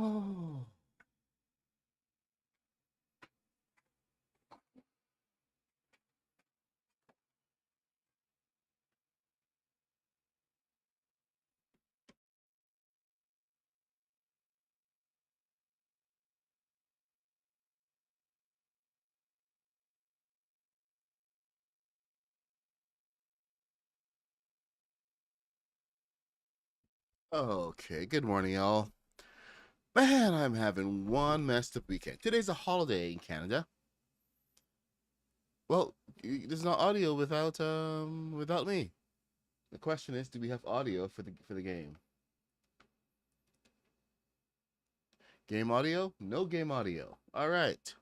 Oh. Okay, good morning, y'all. Man, I'm having one messed up weekend. Today's a holiday in Canada. Well, there's no audio without me. The question is, do we have audio for the game? Game audio? No game audio. All right.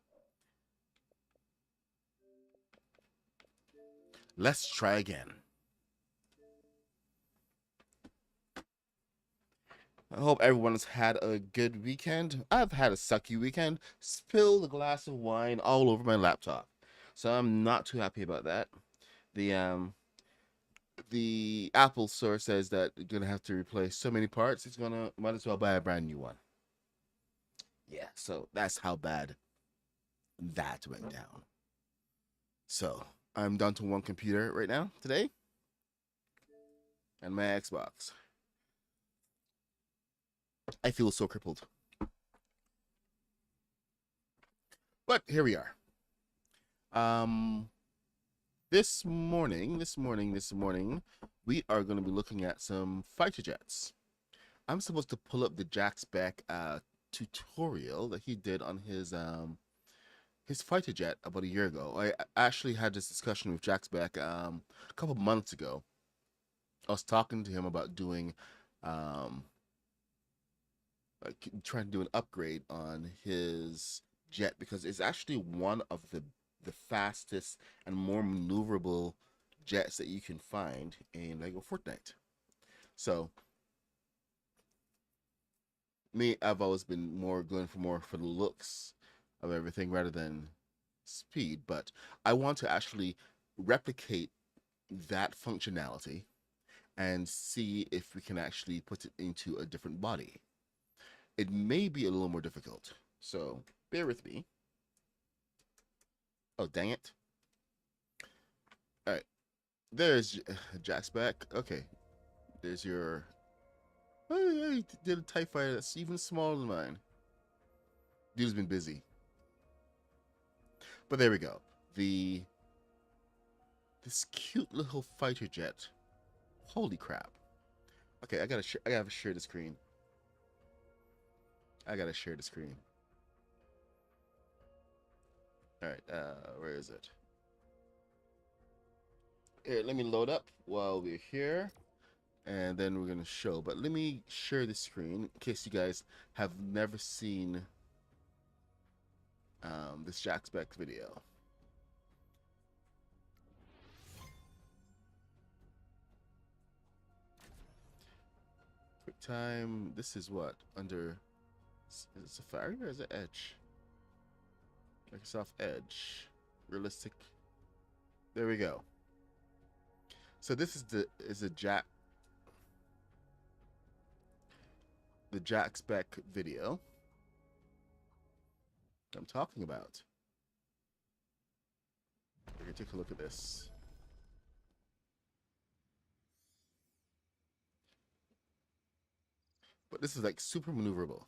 Let's try again. I hope everyone's had a good weekend. I've had a sucky weekend. Spilled a glass of wine all over my laptop. So I'm not too happy about that. The the Apple store says that you're gonna have to replace so many parts. It's gonna might as well buy a brand new one. Yeah, so that's how bad that went down. So I'm down to one computer right now today, and my Xbox. I feel so crippled, but here we are. Um, this morning, we are going to be looking at some fighter jets. I'm supposed to pull up the Jack Spec tutorial that he did on his fighter jet about a year ago. I actually had this discussion with Jack Spec a couple months ago. I was talking to him about doing um like trying to do an upgrade on his jet because it's actually one of the fastest and more maneuverable jets that you can find in Lego Fortnite. So me, I've always been more going for more for the looks of everything rather than speed, but I want to actually replicate that functionality and see if we can actually put it into a different body. It may be a little more difficult, so bear with me. Oh, dang it. All right, there's Jack's back. Okay, there's your. Oh, yeah, you did a TIE fighter that's even smaller than mine. Dude's been busy. But there we go. The This cute little fighter jet. Holy crap. Okay, I gotta share the screen. I gotta share the screen. All right, where is it? Here, let me load up while we're here, and then we're gonna show. But let me share the screen in case you guys have never seen this Jack Spec video. Quick time. This is what under. Is it Safari or is it Edge? Microsoft Edge. Realistic. There we go. So this is the Jack Spec video I'm talking about. We're gonna take a look at this. But this is like super maneuverable.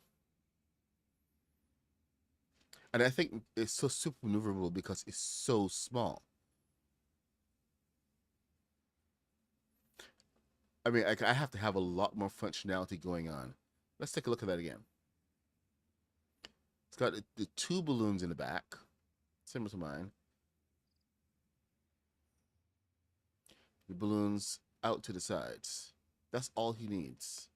And I think it's so super maneuverable because it's so small. I mean, I have to have a lot more functionality going on. Let's take a look at that again. It's got the two balloons in the back, similar to mine. The balloons out to the sides. That's all he needs.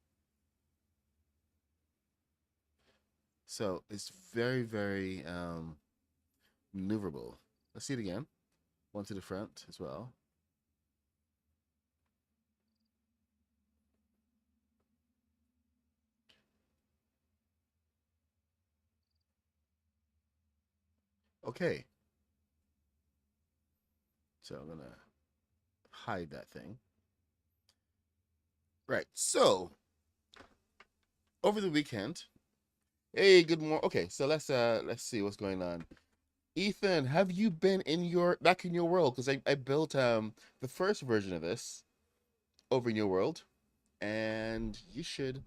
So it's very, very maneuverable. Let's see it again. One to the front as well. Okay. So I'm gonna hide that thing. Right. So over the weekend, Hey, good morning. Okay, so let's see what's going on. Ethan, have you been in your back in your world? Because I built the first version of this over in your world, and you should,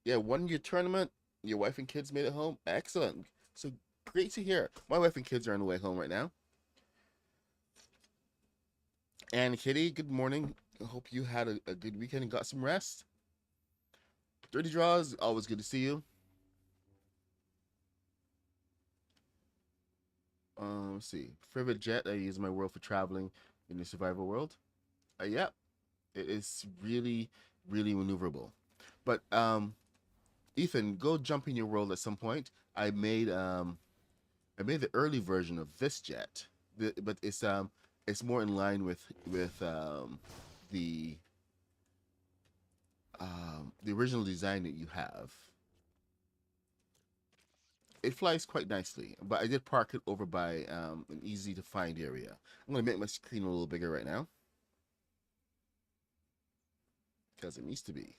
yeah, won your tournament. Your wife and kids made it home. Excellent. So great to hear. My wife and kids are on the way home right now. And Kitty, good morning. I hope you had a good weekend and got some rest. Dirty Draws, always good to see you. Let's see. Favorite jet, I use my world for traveling in the survival world. Yeah, it is really, really maneuverable. But Ethan, go jump in your world at some point. I made the early version of this jet, but it's more in line with the the original design that you have. It flies quite nicely, but I did park it over by an easy to find area. I'm gonna make my screen a little bigger right now because it needs to be.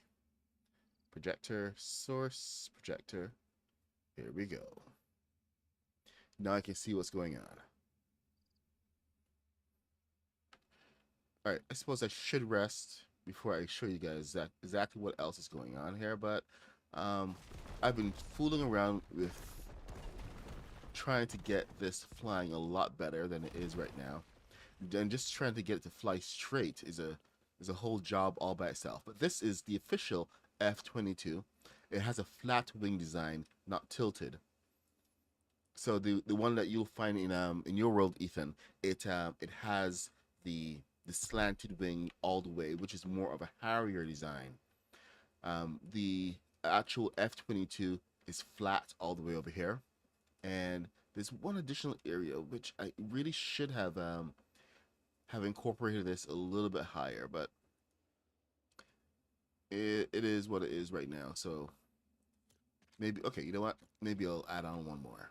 Projector, source, projector. Here we go. Now I can see what's going on. All right, I suppose I should rest before I show you guys exactly what else is going on here, but um, I've been fooling around with trying to get this flying a lot better than it is right now. And just trying to get it to fly straight is a whole job all by itself. But this is the official F-22. It has a flat wing design, not tilted. So the one that you'll find in your world, Ethan, it has the slanted wing all the way, which is more of a Harrier design. The actual F-22 is flat all the way over here, and there's one additional area which I really should have incorporated this a little bit higher, but it is what it is right now. So maybe okay, you know what? Maybe I'll add on one more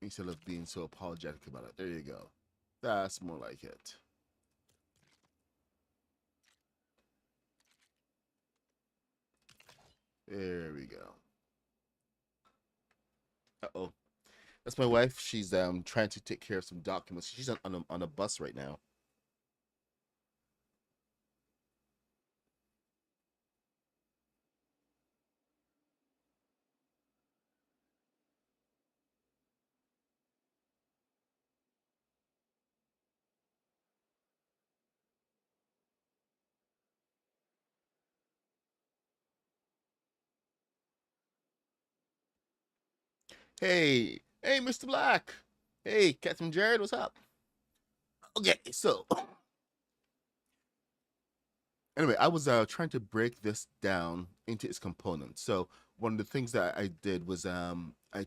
instead of being so apologetic about it. There you go. That's more like it. There we go. Uh-oh. That's my wife. She's trying to take care of some documents. She's on a bus right now. Hey, hey, Mr. Black. Hey, Captain Jared, what's up? Okay, so anyway, I was trying to break this down into its components. So one of the things that I did was I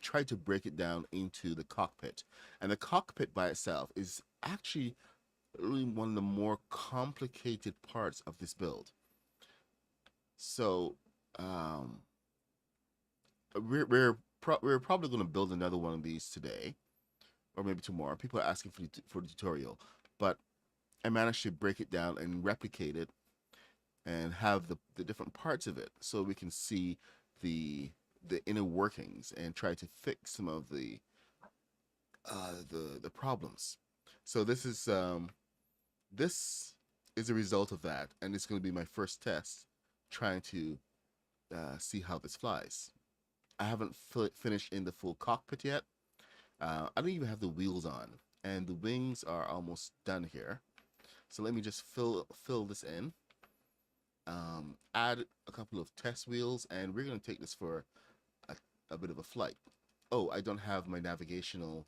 tried to break it down into the cockpit, and the cockpit by itself is actually really one of the more complicated parts of this build. So um, we're probably going to build another one of these today, or maybe tomorrow. People are asking for the tutorial, but I managed to break it down and replicate it and have the different parts of it so we can see the the inner workings and try to fix some of the problems. So this is a result of that, and it's going to be my first test trying to see how this flies. I haven't finished in the full cockpit yet. I don't even have the wheels on, and the wings are almost done here. So let me just fill this in. Add a couple of test wheels, and we're going to take this for a, a bit of a flight. Oh, I don't have my navigational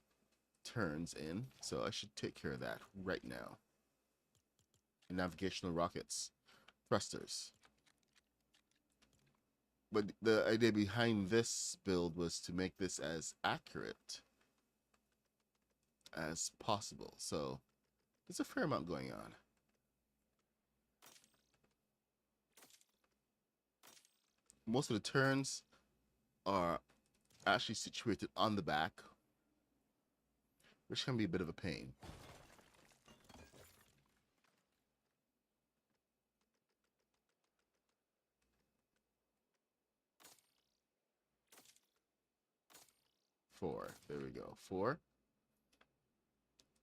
turns in, so I should take care of that right now. Navigational rockets, thrusters. But the idea behind this build was to make this as accurate as possible. So there's a fair amount going on. Most of the turns are actually situated on the back, which can be a bit of a pain. 4. There we go. 4.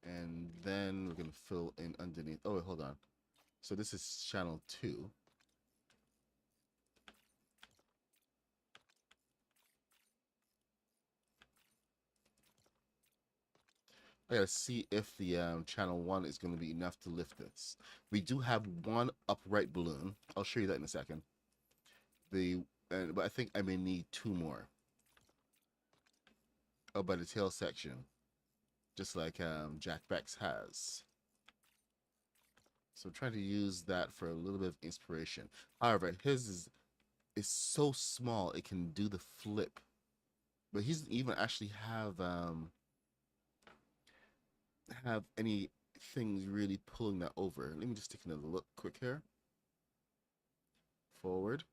And then we're going to fill in underneath. Oh, wait, hold on. So this is channel 2. I gotta see if the channel 1 is going to be enough to lift this. We do have one upright balloon. I'll show you that in a second. But I think I may need 2 more. Oh, by the tail section, just like Jack Beck's has. So I'm trying to use that for a little bit of inspiration. However, his is so small it can do the flip, but he doesn't even actually have any things really pulling that over. Let me just take another look quick here. Forward.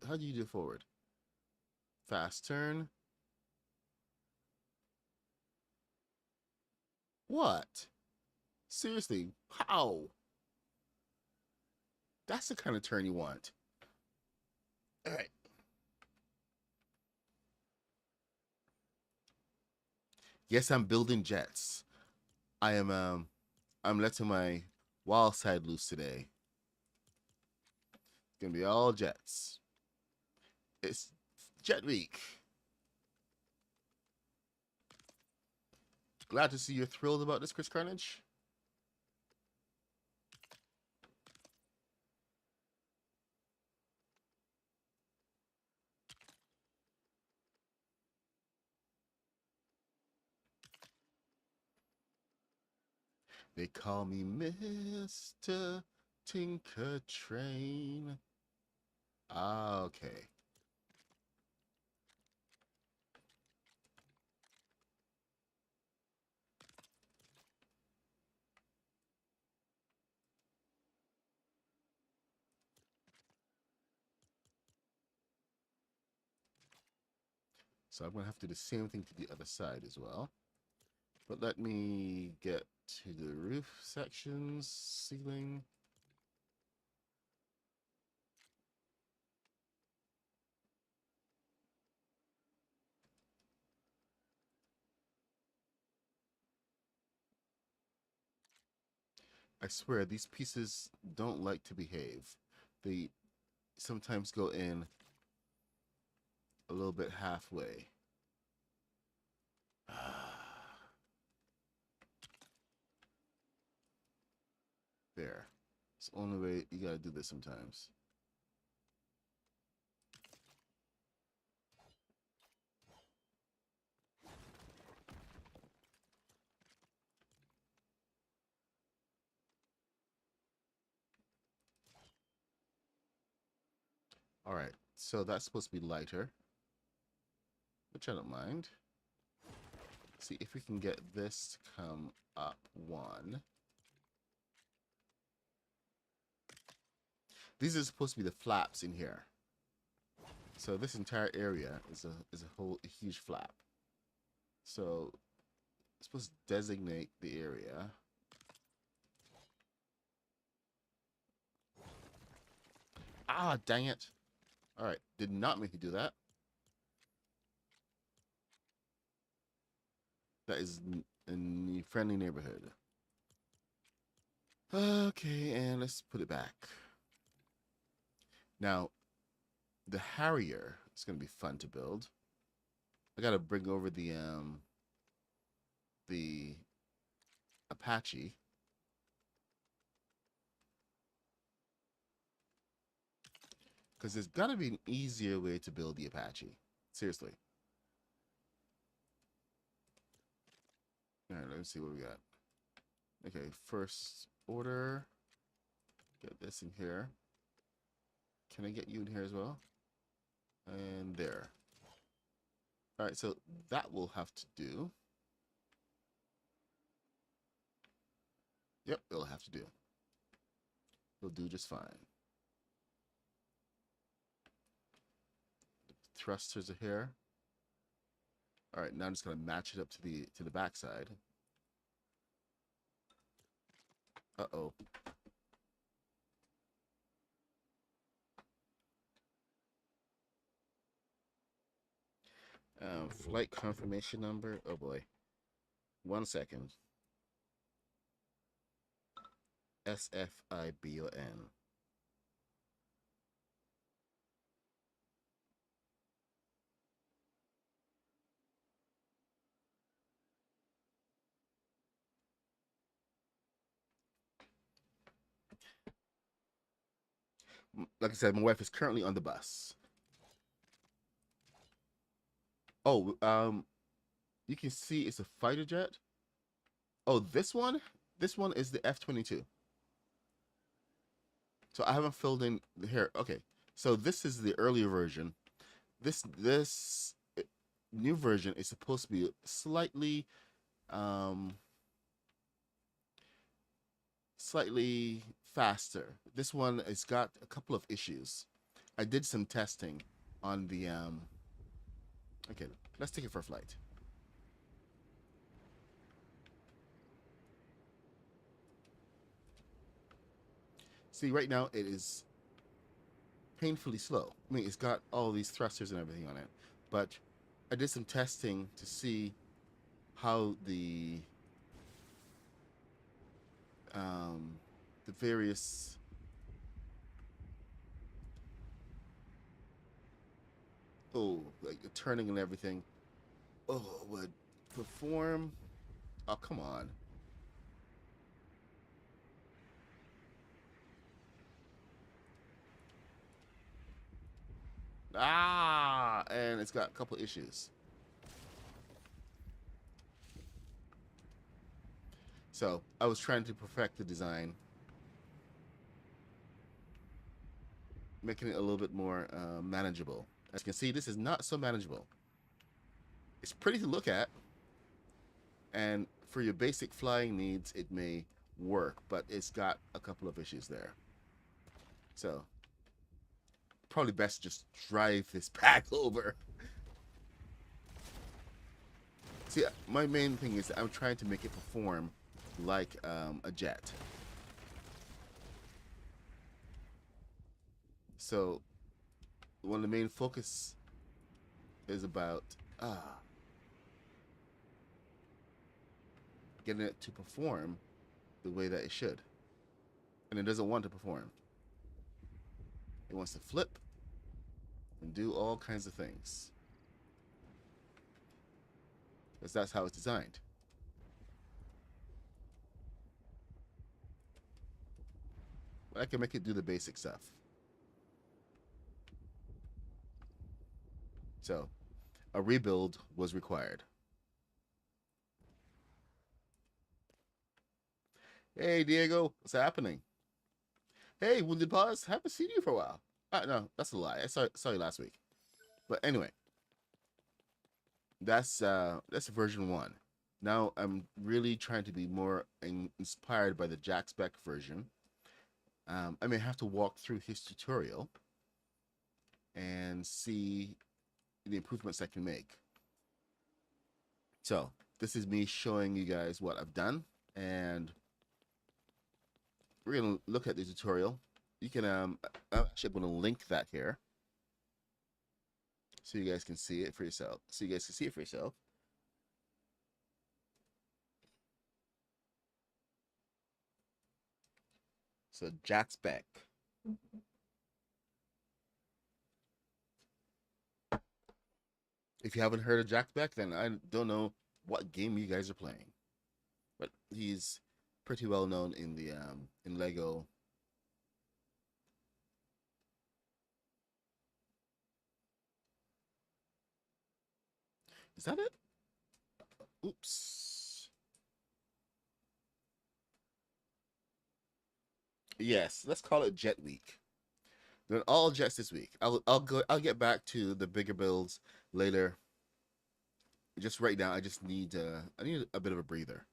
How do you do forward? Fast turn. What? Seriously, how? That's the kind of turn you want. All right. Yes, I'm building jets. I'm letting my wild side loose today. It's gonna be all jets. It's Jet Week. Glad to see you're thrilled about this, Chris Carnage. They call me Mr. Tinker Train. Ah, okay. So I'm gonna have to do the same thing to the other side as well. But let me get to the roof sections, ceiling. I swear, these pieces don't like to behave. They sometimes go in a little bit halfway. There. It's the only way you gotta do this sometimes. All right, so that's supposed to be lighter, which I don't mind. See if we can get this to come up 1. These are supposed to be the flaps in here. So this entire area is a huge flap. So it's supposed to designate the area. Ah, dang it. All right, did not mean to do that. That is in the friendly neighborhood. Okay, and let's put it back. Now, the Harrier is going to be fun to build. I got to bring over the Apache. Because there's got to be an easier way to build the Apache. Seriously. All right, let's see what we got. Okay, first order. Get this in here. Can I get you in here as well? And there. All right, so that will have to do. Yep, it'll have to do. It'll do just fine. Thrusters are here. All right, now I'm just gonna match it up to the backside. Uh-oh. Flight confirmation number. Oh boy. 1 second. SFIBON. Like I said, my wife is currently on the bus. Oh, you can see it's a fighter jet. Oh, this one? This one is the F-22. So I haven't filled in here. Okay, so this is the earlier version. This new version is supposed to be um slightly faster. This one has got a couple of issues. I did some testing on the okay, let's take it for a flight. See, right now it is painfully slow. I mean, it's got all these thrusters and everything on it, but I did some testing to see how the various like the turning and everything would perform. Oh, come on. And it's got a couple issues. So I was trying to perfect the design, making it a little bit more manageable. As you can see, this is not so manageable. It's pretty to look at, and for your basic flying needs, it may work, but it's got a couple of issues there. So probably best to just drive this back over. See, my main thing is I'm trying to make it perform like a jet. So one of the main focus is about getting it to perform the way that it should. And it doesn't want to perform. It wants to flip and do all kinds of things. Because that's how it's designed. But I can make it do the basic stuff. So a rebuild was required. Hey, Diego, what's happening? Hey, Wounded Paws, haven't seen you for a while. No, that's a lie. I saw you last week. But anyway, that's version 1. Now I'm really trying to be more inspired by the Jack Spec version. I may have to walk through his tutorial and see the improvements I can make. So this is me showing you guys what I've done, and we're gonna look at the tutorial. You can I'm actually going to link that here so you guys can see it for yourself. So Jack Spec. If you haven't heard of Jack Spec, then I don't know what game you guys are playing. But he's pretty well known in the in Lego. Is that it? Oops. Yes, let's call it Jet Week. Then all jets this week. I'll get back to the bigger builds later. Just right now, I need a bit of a breather.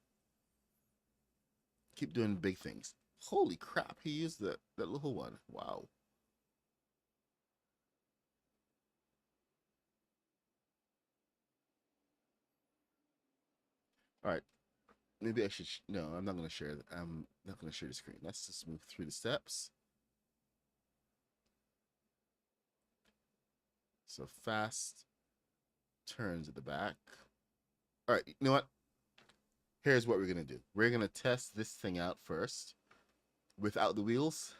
Keep doing big things. Holy crap! He used that little one. Wow. All right. Maybe I should. No, I'm not going to share. I'm not going to share the screen. Let's just move through the steps. So fast. turns at the back. All right, you know what? Here's what we're gonna do. We're gonna test this thing out first without the wheels.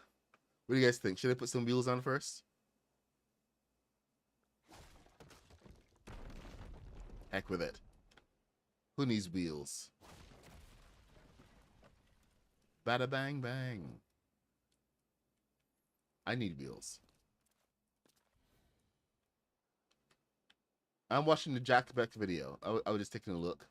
What do you guys think? Should I put some wheels on first? Heck with it. Who needs wheels? Bada bang bang. I need wheels. I'm watching the Jack Beck video. I was just taking a look.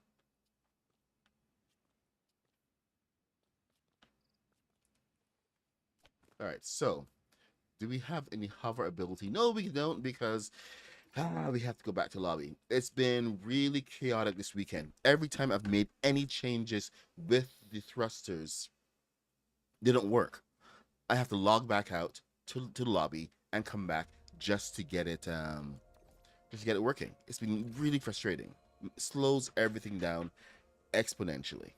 All right, so do we have any hover ability? No, we don't, because we have to go back to lobby. It's been really chaotic this weekend. Every time I've made any changes with the thrusters, they don't work. I have to log back out to the lobby and come back just to get it working. It's been really frustrating. It slows everything down exponentially.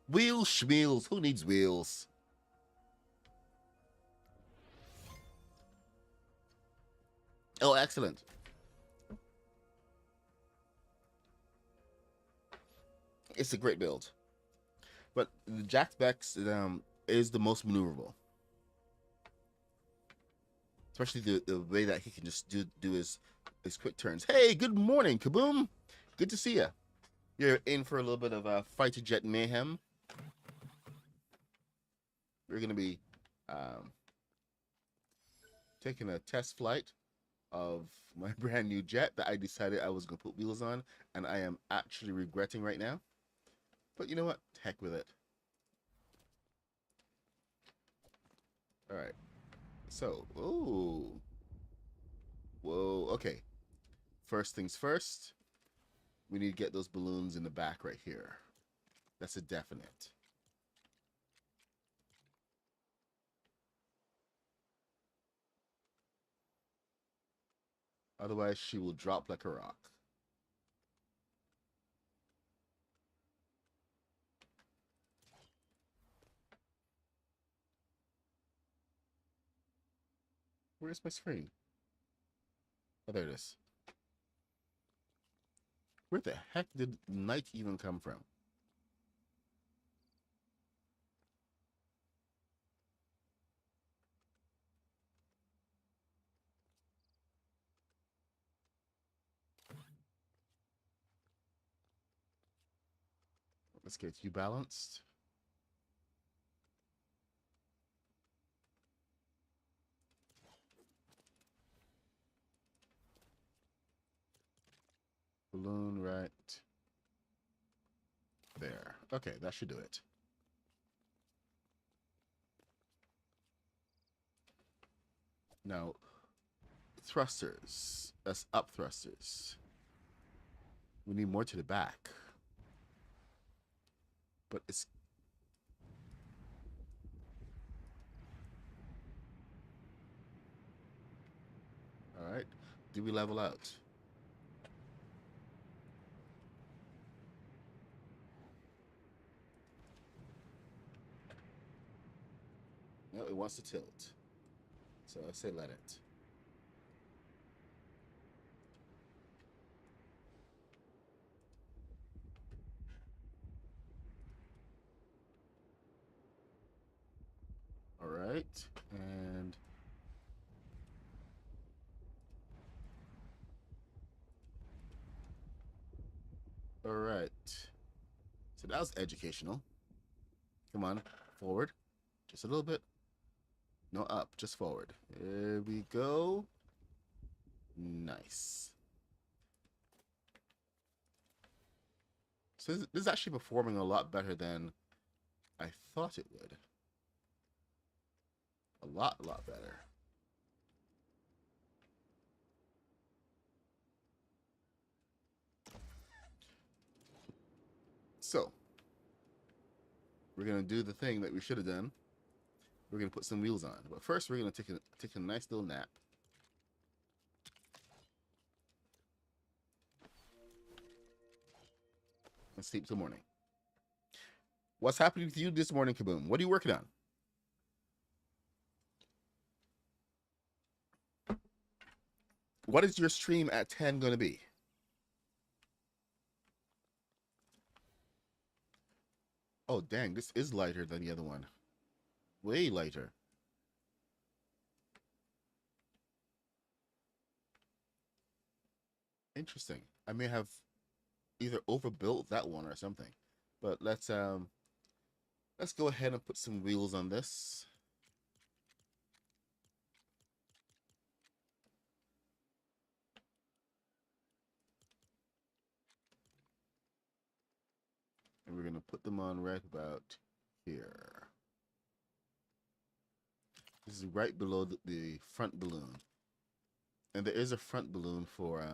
Wheels, schmeals. Who needs wheels? Oh, excellent. It's a great build. But the Jack Bex is the most maneuverable. Especially the way that he can just do his quick turns. Hey, good morning, Kaboom. Good to see you. You're in for a little bit of fighter jet mayhem. We're going to be taking a test flight of my brand new jet that I decided I was going to put wheels on, and I am actually regretting right now. But you know what? Heck with it. All right. So, ooh. Whoa, okay. First things first, we need to get those balloons in the back right here. That's a definite. Otherwise, she will drop like a rock. Where's my screen? Oh, there it is. Where the heck did night even come from? Let's get you balanced. Balloon right there. Okay, that should do it. Now, thrusters. That's up thrusters. We need more to the back. But it's... Alright. Do we level out? No, it wants to tilt. So I say let it. Alright. And... Alright. So that was educational. Come on, forward. Just a little bit. No, up, just forward. There we go. Nice. So this is actually performing a lot better than I thought it would. A lot better. So, we're going to do the thing that we should have done. We're going to put some wheels on. But first, we're going to take a nice little nap. And sleep till morning. What's happening with you this morning, Kaboom? What are you working on? what is your stream at 10 going to be? Oh, dang, this is lighter than the other one. Way lighter. Interesting. I may have either overbuilt that one or something. But let's go ahead and put some wheels on this. And we're going to put them on right about here. This is right below the front balloon. And there is a front balloon for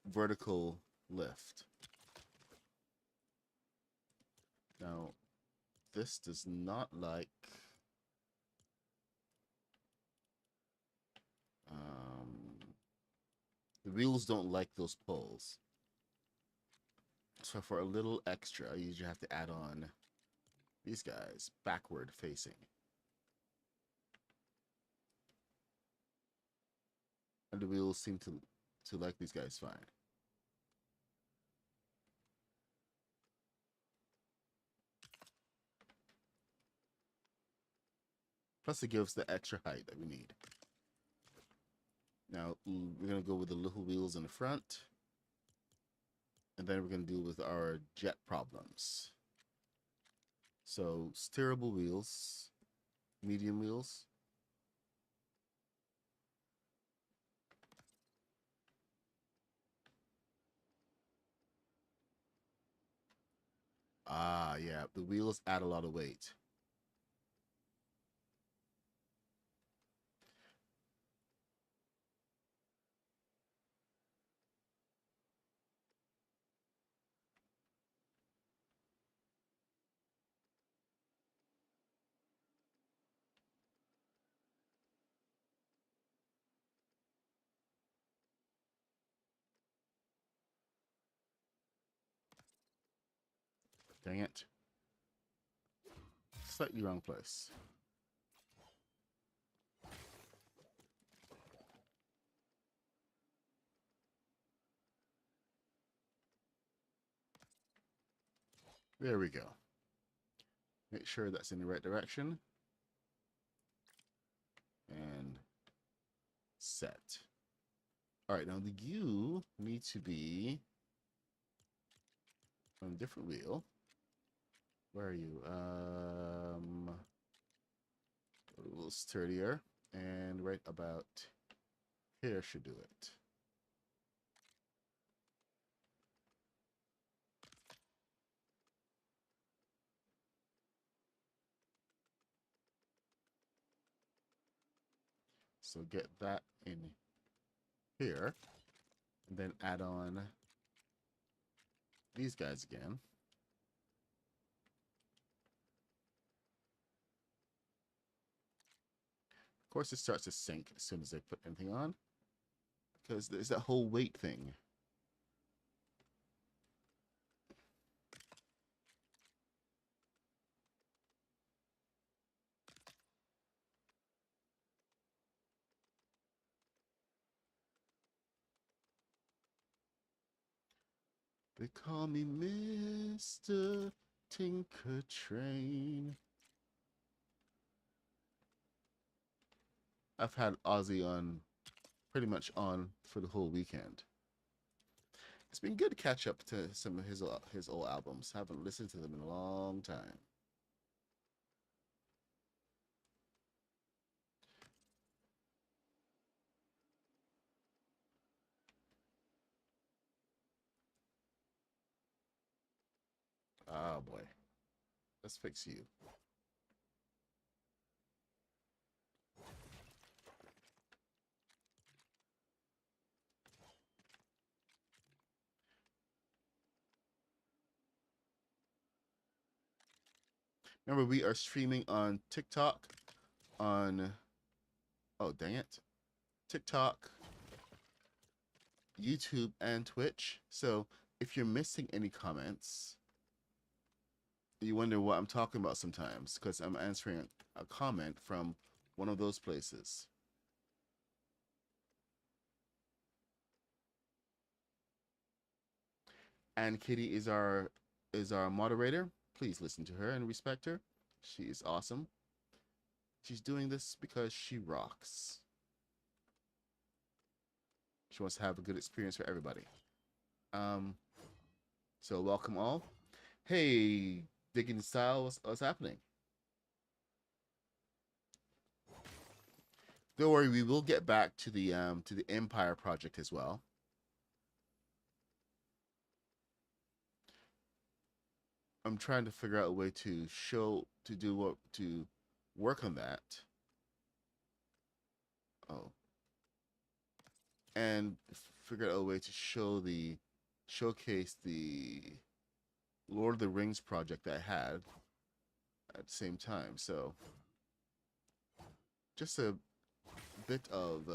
vertical lift. Now, this does not like the wheels don't like those pulls. So for a little extra, you usually have to add on these guys backward facing. And the wheels seem to like these guys fine. Plus it gives the extra height that we need. Now we're going to go with the little wheels in the front. And then we're going to deal with our jet problems. So steerable wheels, medium wheels. Ah, yeah, the wheels add a lot of weight. Dang it. Slightly wrong place. There we go. Make sure that's in the right direction. And set. All right, now the U needs to be on a different wheel. Where are you? A little sturdier. And right about here should do it. So get that in here. And then add on these guys again. Of course, it starts to sink as soon as I put anything on. Because there's that whole weight thing. They call me Mr. Tinker Train. I've had Ozzy on, pretty much on for the whole weekend. It's been good to catch up to some of his old albums. Haven't listened to them in a long time. Oh boy. Let's fix you. Remember, we are streaming on TikTok, on, oh dang it, TikTok, YouTube, and Twitch. So if you're missing any comments, you wonder what I'm talking about sometimes, because I'm answering a comment from One of those places. And Kitty is our moderator. Please listen to her and respect her. She is awesome. She's doing this because she rocks. She wants to have a good experience for everybody. Um, so welcome all. Hey, Digging Style, what's happening? Don't worry, we will get back to the Empire project as well. I'm trying to figure out a way to work on that. Oh, and figure out a way to showcase the Lord of the Rings project that I had at the same time. So just a bit of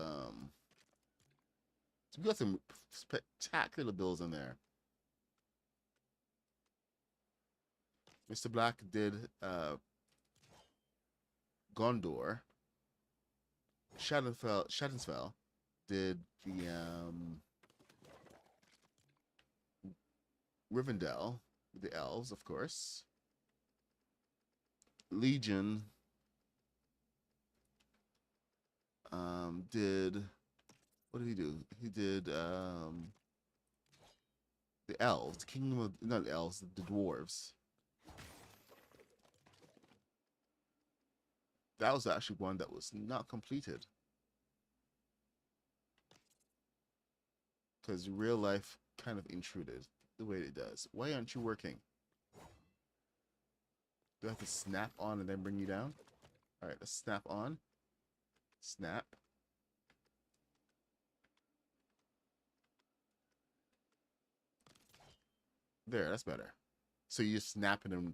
we got some spectacular bills in there. Mr. Black did Gondor. Shadowfell did the Rivendell, the elves, of course. Legion did, what did he do? He did the elves, the kingdom of, not the elves, the dwarves. That was actually one that was not completed. Because real life kind of intruded the way it does. Why aren't you working? Do I have to snap on and then bring you down? Alright, let's snap on. Snap. There, that's better. So you just snap it and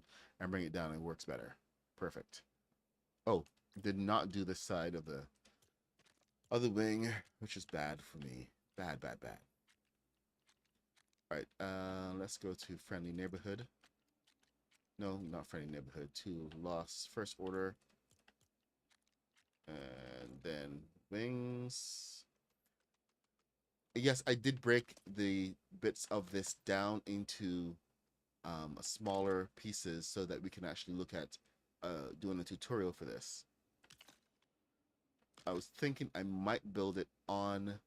bring it down and it works better. Perfect. Oh, did not do the side of the other wing, which is bad for me. Bad, bad, bad. Alright, let's go to Friendly Neighborhood. No, not Friendly Neighborhood. To Lost First Order. And then wings. Yes, I did break the bits of this down into smaller pieces so that we can actually look at doing a tutorial for this. I was thinking I might build it on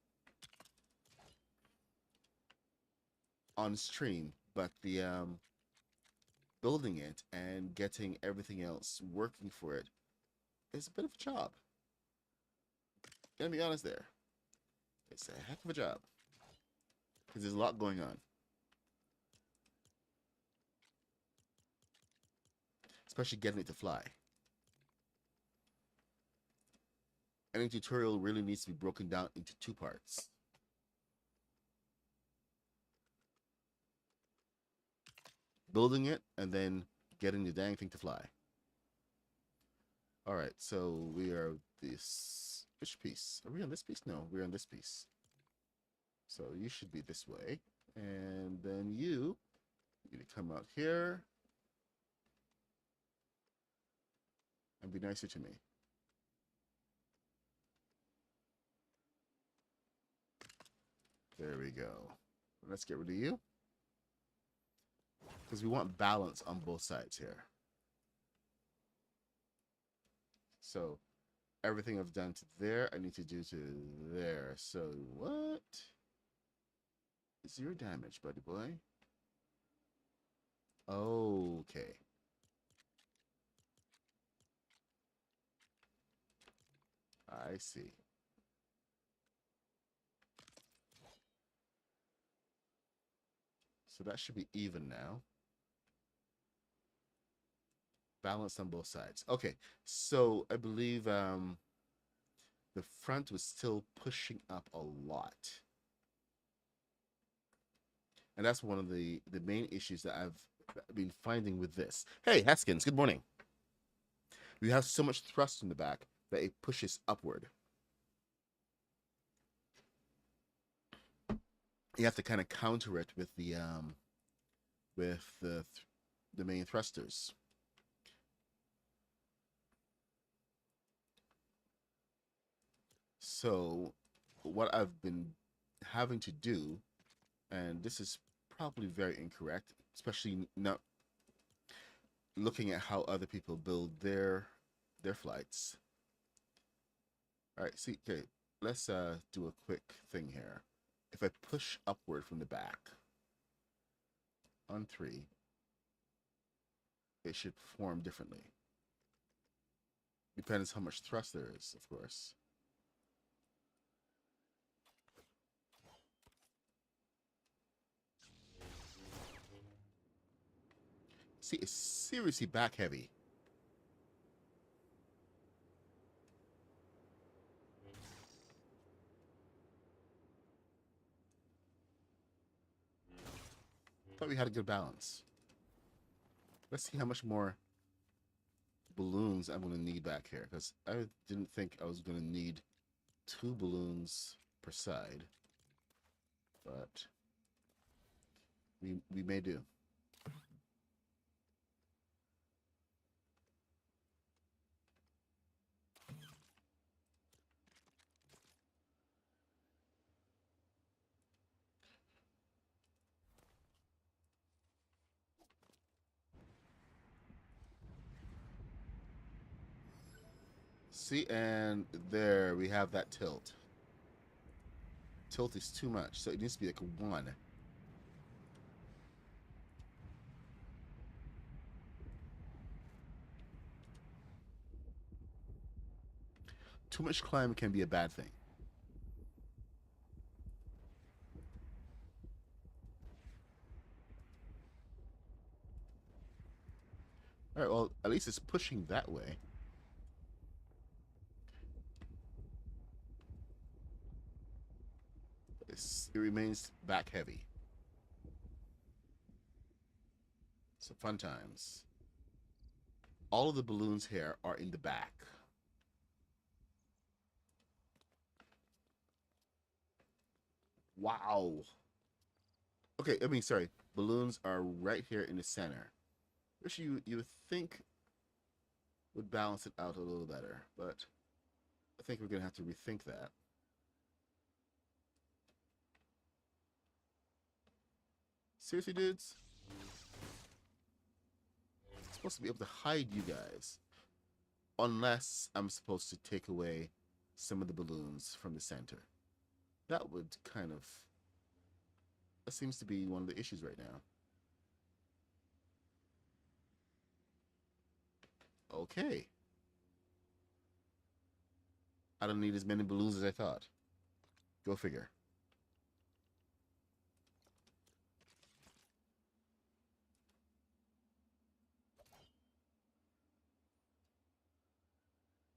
stream, but the building it and getting everything else working for it is a bit of a job. Gonna be honest there. It's a heck of a job. Because there's a lot going on. Especially getting it to fly. Any tutorial really needs to be broken down into two parts. Building it and then getting the dang thing to fly. Alright, so we are this. Which piece? Are we on this piece? No, we're on this piece. So you should be this way. And then you need to come out here and be nicer to me. There we go. Let's get rid of you. Because we want balance on both sides here. So everything I've done to there, I need to do to there. So what is your damage, buddy boy? Okay. I see. So that should be even now. Balance on both sides. Okay, so I believe the front was still pushing up a lot. And that's one of the main issues that I've been finding with this. Hey, Haskins, good morning. We have so much thrust in the back that it pushes upward. You have to kind of counter it with the main thrusters. So, what I've been having to do, and this is probably very incorrect, especially not looking at how other people build their flights. All right, see, okay, let's do a quick thing here. If I push upward from the back on 3, it should form differently. Depends how much thrust there is, of course. See, it's seriously back heavy. Thought we had a good balance. Let's see how much more balloons I'm going to need back here, because I didn't think I was going to need 2 balloons per side, but we may do. See, and there we have that tilt. Tilt is too much, so it needs to be like a 1. Too much climb can be a bad thing. All right, well, at least it's pushing that way. It remains back heavy. So fun times. All of the balloons here are in the back. Wow. Okay, I mean, sorry. Balloons are right here in the center, which you would think would balance it out a little better, but I think we're gonna have to rethink that. Seriously, dudes? I'm supposed to be able to hide you guys, unless I'm supposed to take away some of the balloons from the center. That would kind of... That seems to be one of the issues right now. Okay. I don't need as many balloons as I thought. Go figure.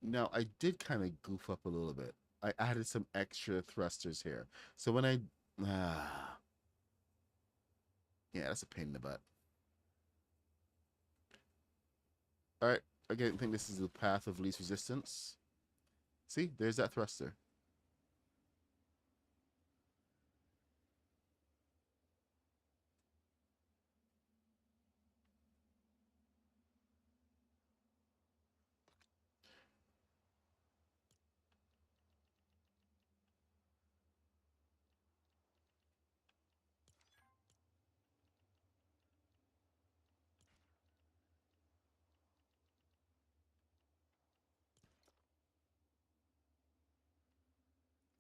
Now, I did kind of goof up a little bit. I added some extra thrusters here. So when I... yeah, that's a pain in the butt. All right. Again, I think this is the path of least resistance. See, there's that thruster.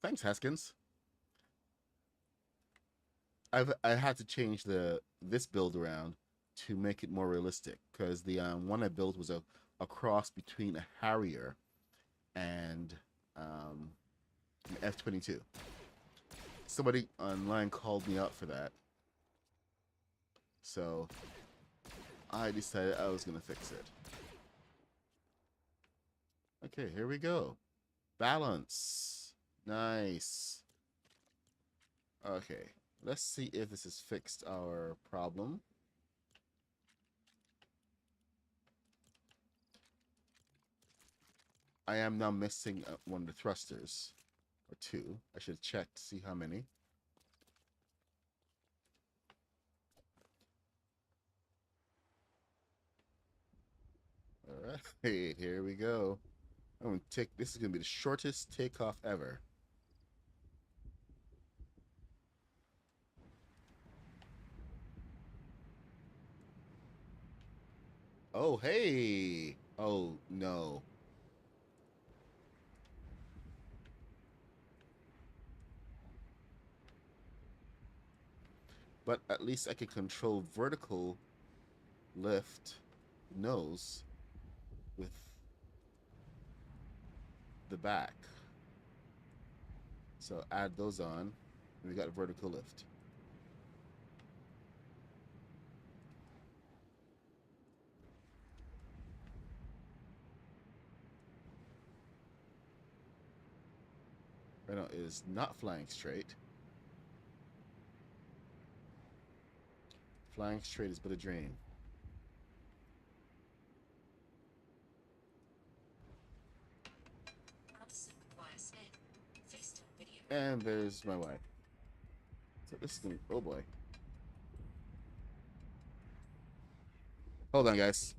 Thanks, Haskins. I had to change this build around to make it more realistic, because the one I built was a cross between a Harrier and an F-22. Somebody online called me out for that, so I decided I was gonna fix it. Okay, here we go. Balance. Nice. Okay, let's see if this has fixed our problem. I am now missing one of the thrusters, or 2. I should check to see how many. All right, here we go. I'm gonna take. This is gonna be the shortest takeoff ever. Oh, hey. Oh, no. But at least I can control vertical lift nose with the back. So add those on. And we got vertical lift. Right now it is not flying straight. Flying straight is but a dream. And there's my wife. So this is gonna, oh boy. Hold on, guys.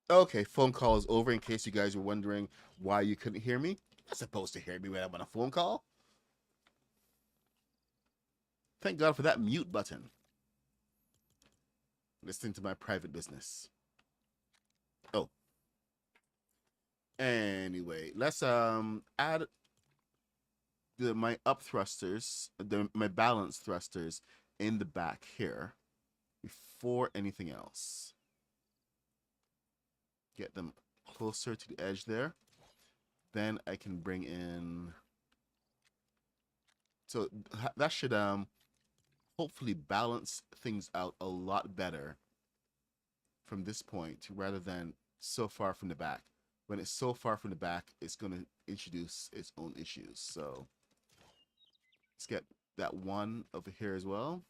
Okay, phone call is over. In case you guys were wondering why you couldn't hear me, you're supposed to hear me when I'm on a phone call. Thank God for that mute button. Listening to my private business. Oh, anyway, let's add my up thrusters, my balance thrusters in the back here before anything else. Get them closer to the edge there. Then I can bring in. So that should hopefully balance things out a lot better from this point rather than so far from the back. When it's so far from the back, it's going to introduce its own issues. So let's get that one over here as well.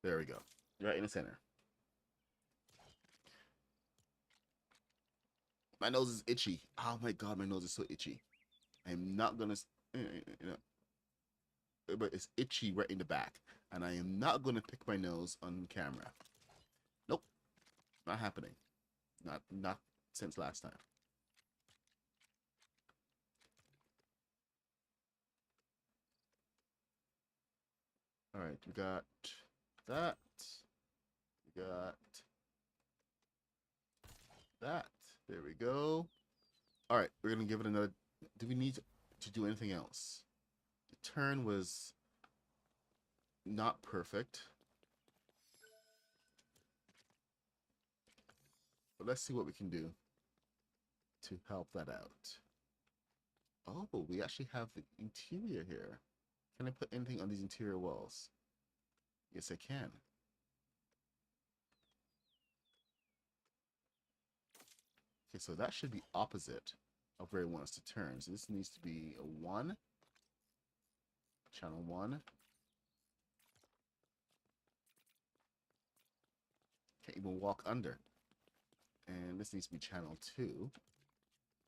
There we go. Right in the center. My nose is itchy. Oh my god, my nose is so itchy. I'm not gonna, but it's itchy right in the back, and I am not gonna pick my nose on camera. Nope, not happening. Not since last time. All right, we got that. We got that. There we go. All right, we're gonna give it another. Do we need to do anything else? The turn was not perfect, but let's see what we can do to help that out. Oh, we actually have the interior here. Can I put anything on these interior walls? Yes, I can. Okay, so that should be opposite of where it wants to turn. So this needs to be a 1. Channel 1. Can't even walk under. And this needs to be channel 2.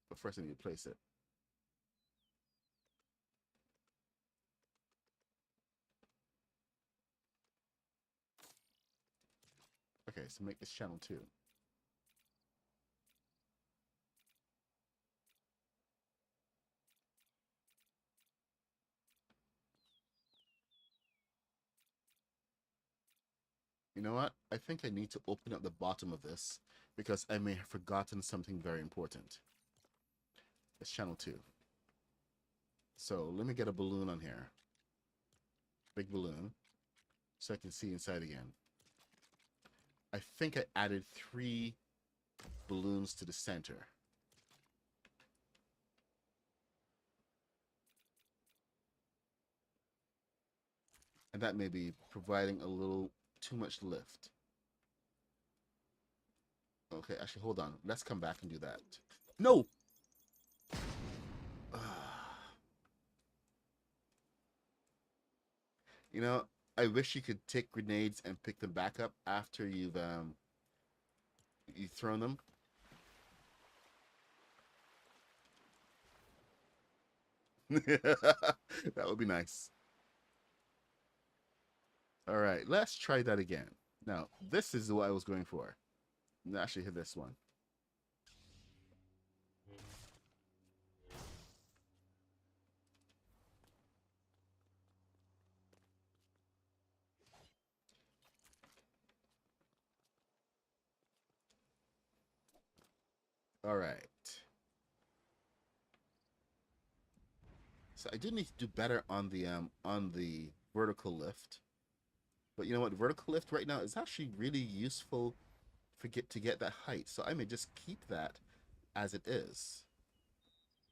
But first I need to place it. Okay, so make this channel 2. You know what? I think I need to open up the bottom of this because I may have forgotten something very important. It's channel 2. So let me get a balloon on here. Big balloon. So I can see inside again. I think I added 3 balloons to the center. And that may be providing a little too much lift. Okay, actually, hold on. Let's come back and do that. No! You know, I wish you could take grenades and pick them back up after you've thrown them. That would be nice. All right, let's try that again. Now, this is what I was going for. Actually, hit this one. All right. So I do need to do better on the vertical lift. But you know what? Vertical lift right now is actually really useful to get that height. So I may just keep that as it is.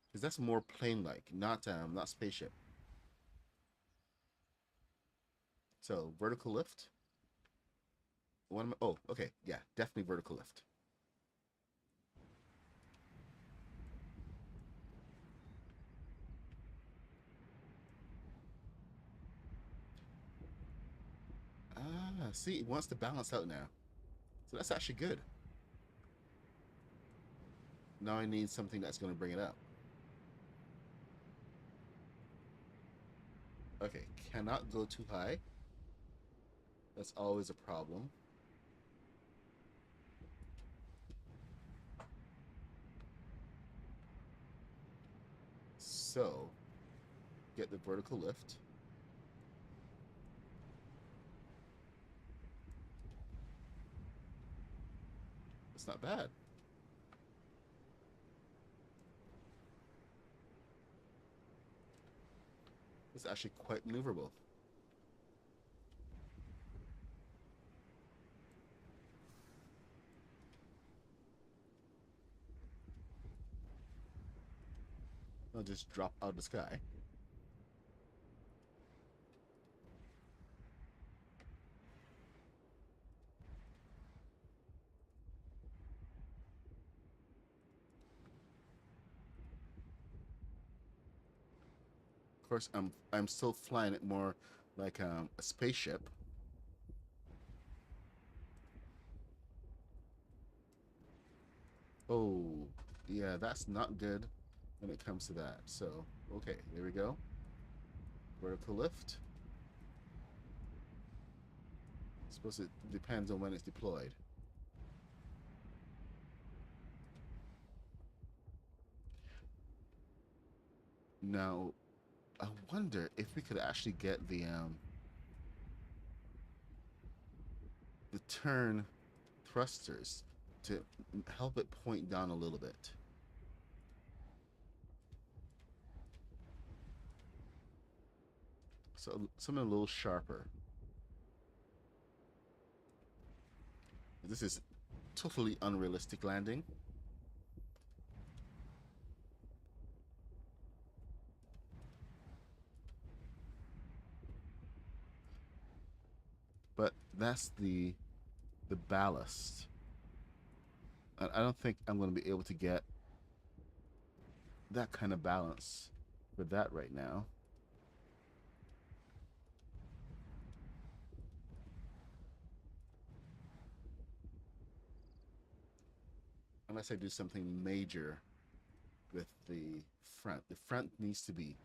Because that's more plane-like, not spaceship. So vertical lift. Oh, okay, yeah, definitely vertical lift. Ah, see, it wants to balance out now. So that's actually good. Now I need something that's going to bring it up. Okay, cannot go too high. That's always a problem. So, get the vertical lift. It's not bad. It's actually quite maneuverable. I'll just drop out of the sky. Of course, I'm still flying it more like a spaceship. Oh, yeah, that's not good when it comes to that. So, okay, there we go. Vertical lift. I suppose it depends on when it's deployed. Now, I wonder if we could actually get the turn thrusters to help it point down a little bit. So something a little sharper. This is totally unrealistic landing. But that's the ballast. I don't think I'm going to be able to get that kind of balance for that right now. Unless I do something major with the front. The front needs to be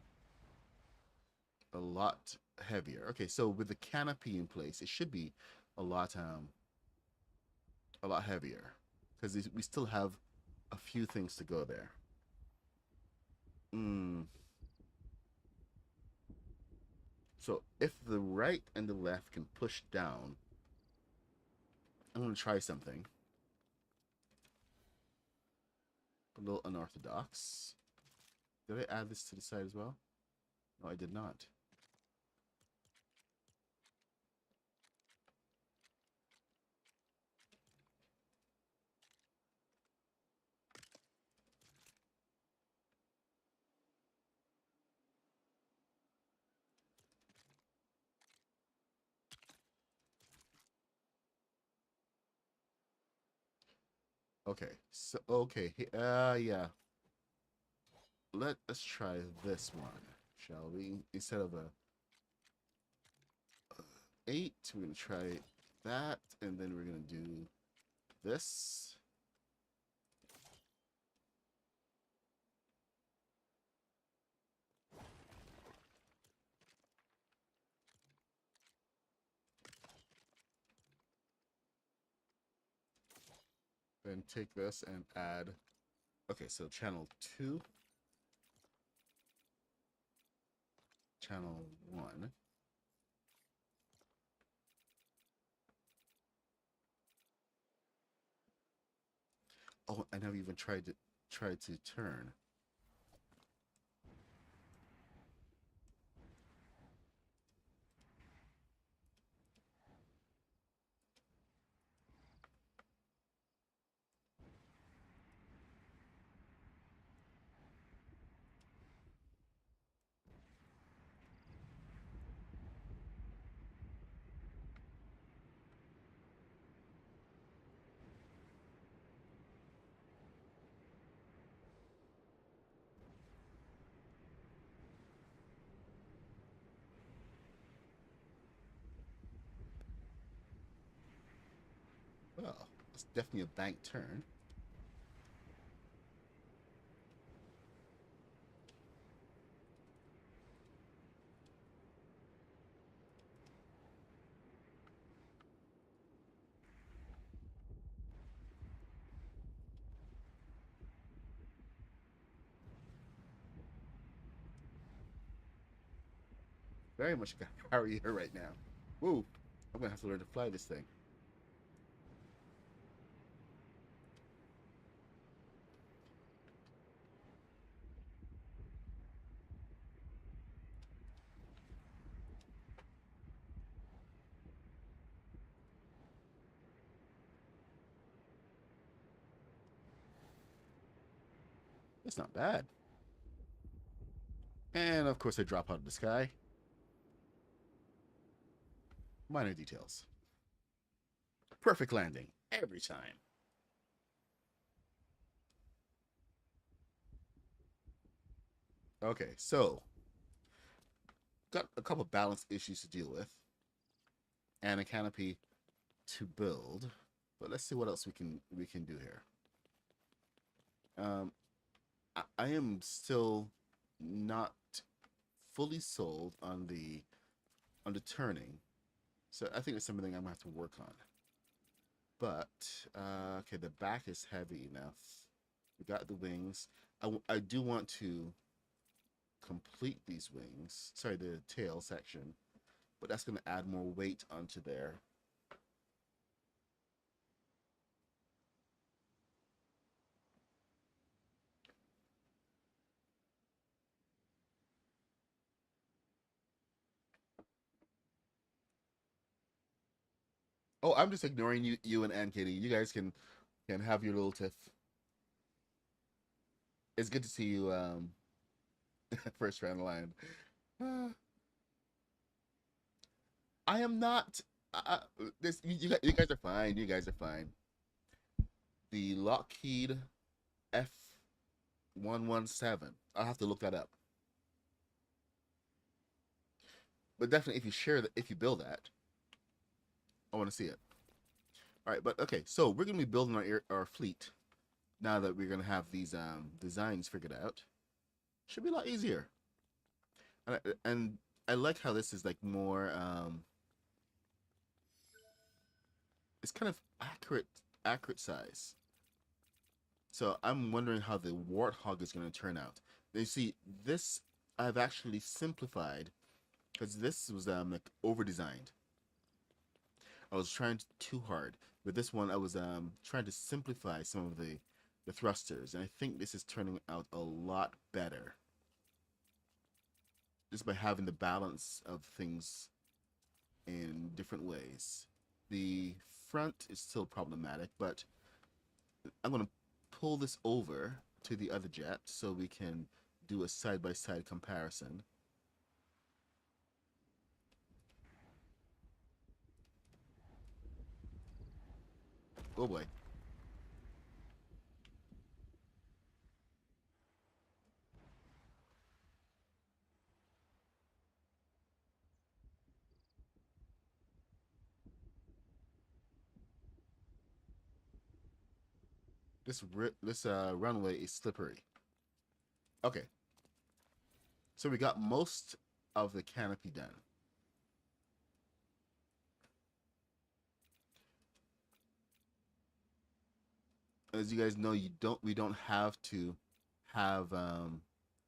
a lot heavier. Okay, so with the canopy in place, it should be a lot heavier because we still have a few things to go there. Mm. So if the right and the left can push down, I'm going to try something a little unorthodox. Did I add this to the side as well? No, I did not. Okay, so yeah. Let us try this one, shall we? Instead of a 8, we're gonna try that, and then we're gonna do this. Then take this and add. Okay, so channel 2, channel 1. Oh, I never even tried to turn. Well, it's definitely a bank turn. Very much a harrier right now. Woo! I'm gonna have to learn to fly this thing. It's not bad. And of course, I drop out of the sky. Minor details. Perfect landing every time. Okay, so got a couple balance issues to deal with, and a canopy to build. But let's see what else we can do here. Um, I am still not fully sold on the turning, so I think it's something I'm gonna have to work on. But okay, the back is heavy enough. We got the wings. I do want to complete these wings. Sorry, the tail section. But that's going to add more weight onto there. Oh, I'm just ignoring you and Ann Katie. You guys can have your little tiff. It's good to see you. First round line. I am not. This you guys are fine. You guys are fine. The Lockheed F117. I'll have to look that up. But definitely, if you share that, if you build that, I want to see it. All right, but okay. So we're gonna be building our fleet now that we're gonna have these designs figured out. Should be a lot easier. And I like how this is like more. It's kind of accurate size. So I'm wondering how the Warthog is going to turn out. You see, this I've actually simplified because this was like over designed. I was trying too hard. With this one, I was trying to simplify some of the thrusters, and I think this is turning out a lot better. Just by having the balance of things in different ways. The front is still problematic, but I'm going to pull this over to the other jet so we can do a side-by-side comparison. Oh boy. This runway is slippery. Okay. So we got most of the canopy done. As you guys know, we don't have to have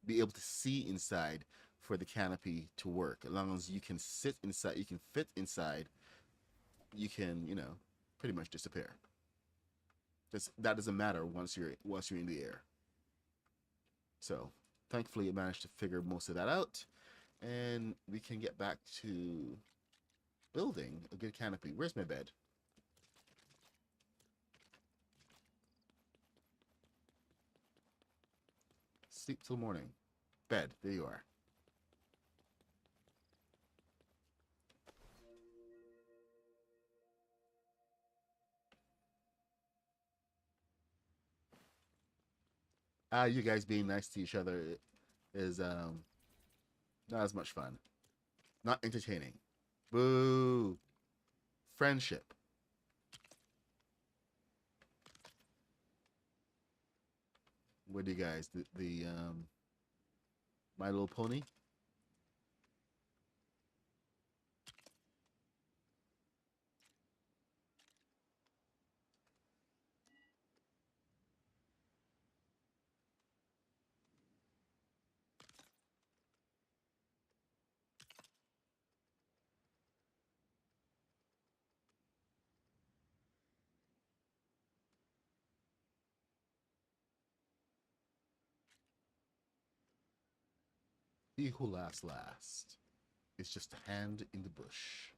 be able to see inside for the canopy to work. As long as you can sit inside, you can fit inside, you can, pretty much disappear. That doesn't matter once you're in the air. So thankfully I managed to figure most of that out, and we can get back to building a good canopy. Where's my bed? Sleep till morning. Bed. There you are. You guys being nice to each other is not as much fun. Not entertaining. Boo. Friendship. What do you guys? The My Little Pony. He who laughs last is just a hand in the bush.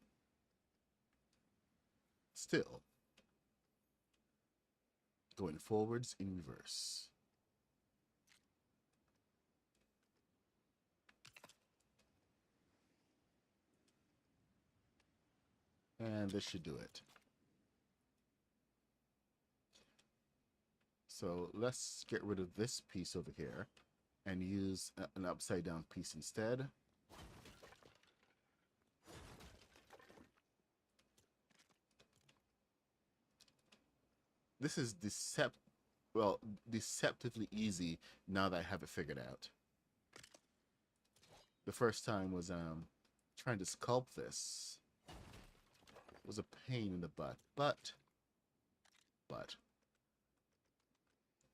Still, going forwards in reverse. And this should do it. So let's get rid of this piece over here and use an upside down piece instead. This is deceptively easy now that I have it figured out. The first time was trying to sculpt this. It was a pain in the butt, but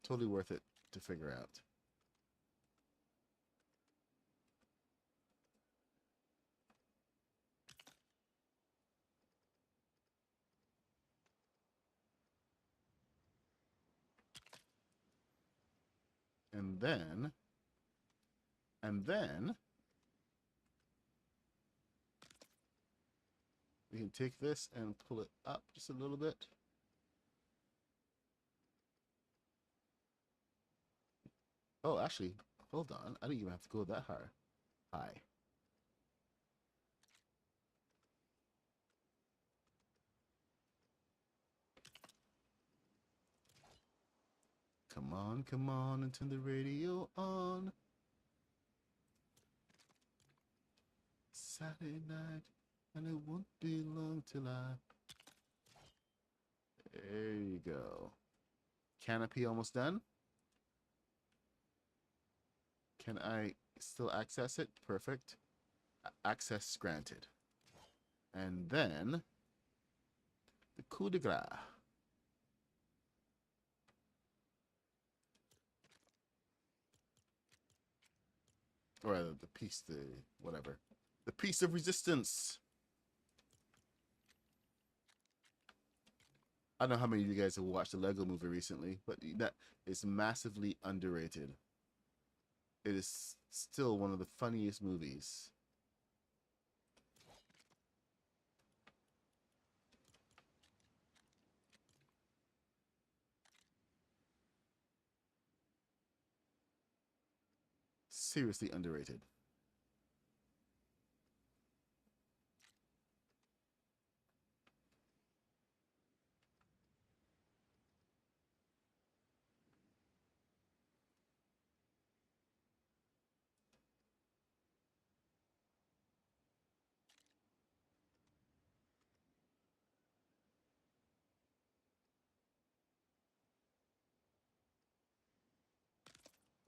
totally worth it to figure out. And then we can take this and pull it up just a little bit. Oh, actually, hold on. I didn't even have to go that high. Come on, and turn the radio on. Saturday night, and it won't be long till I... There you go. Canopy almost done. Can I still access it? Perfect. Access granted. And then the coup de grace. Or rather, the piece, whatever. The piece of resistance. I don't know how many of you guys have watched the Lego movie recently, but that is massively underrated. It is still one of the funniest movies. Seriously underrated.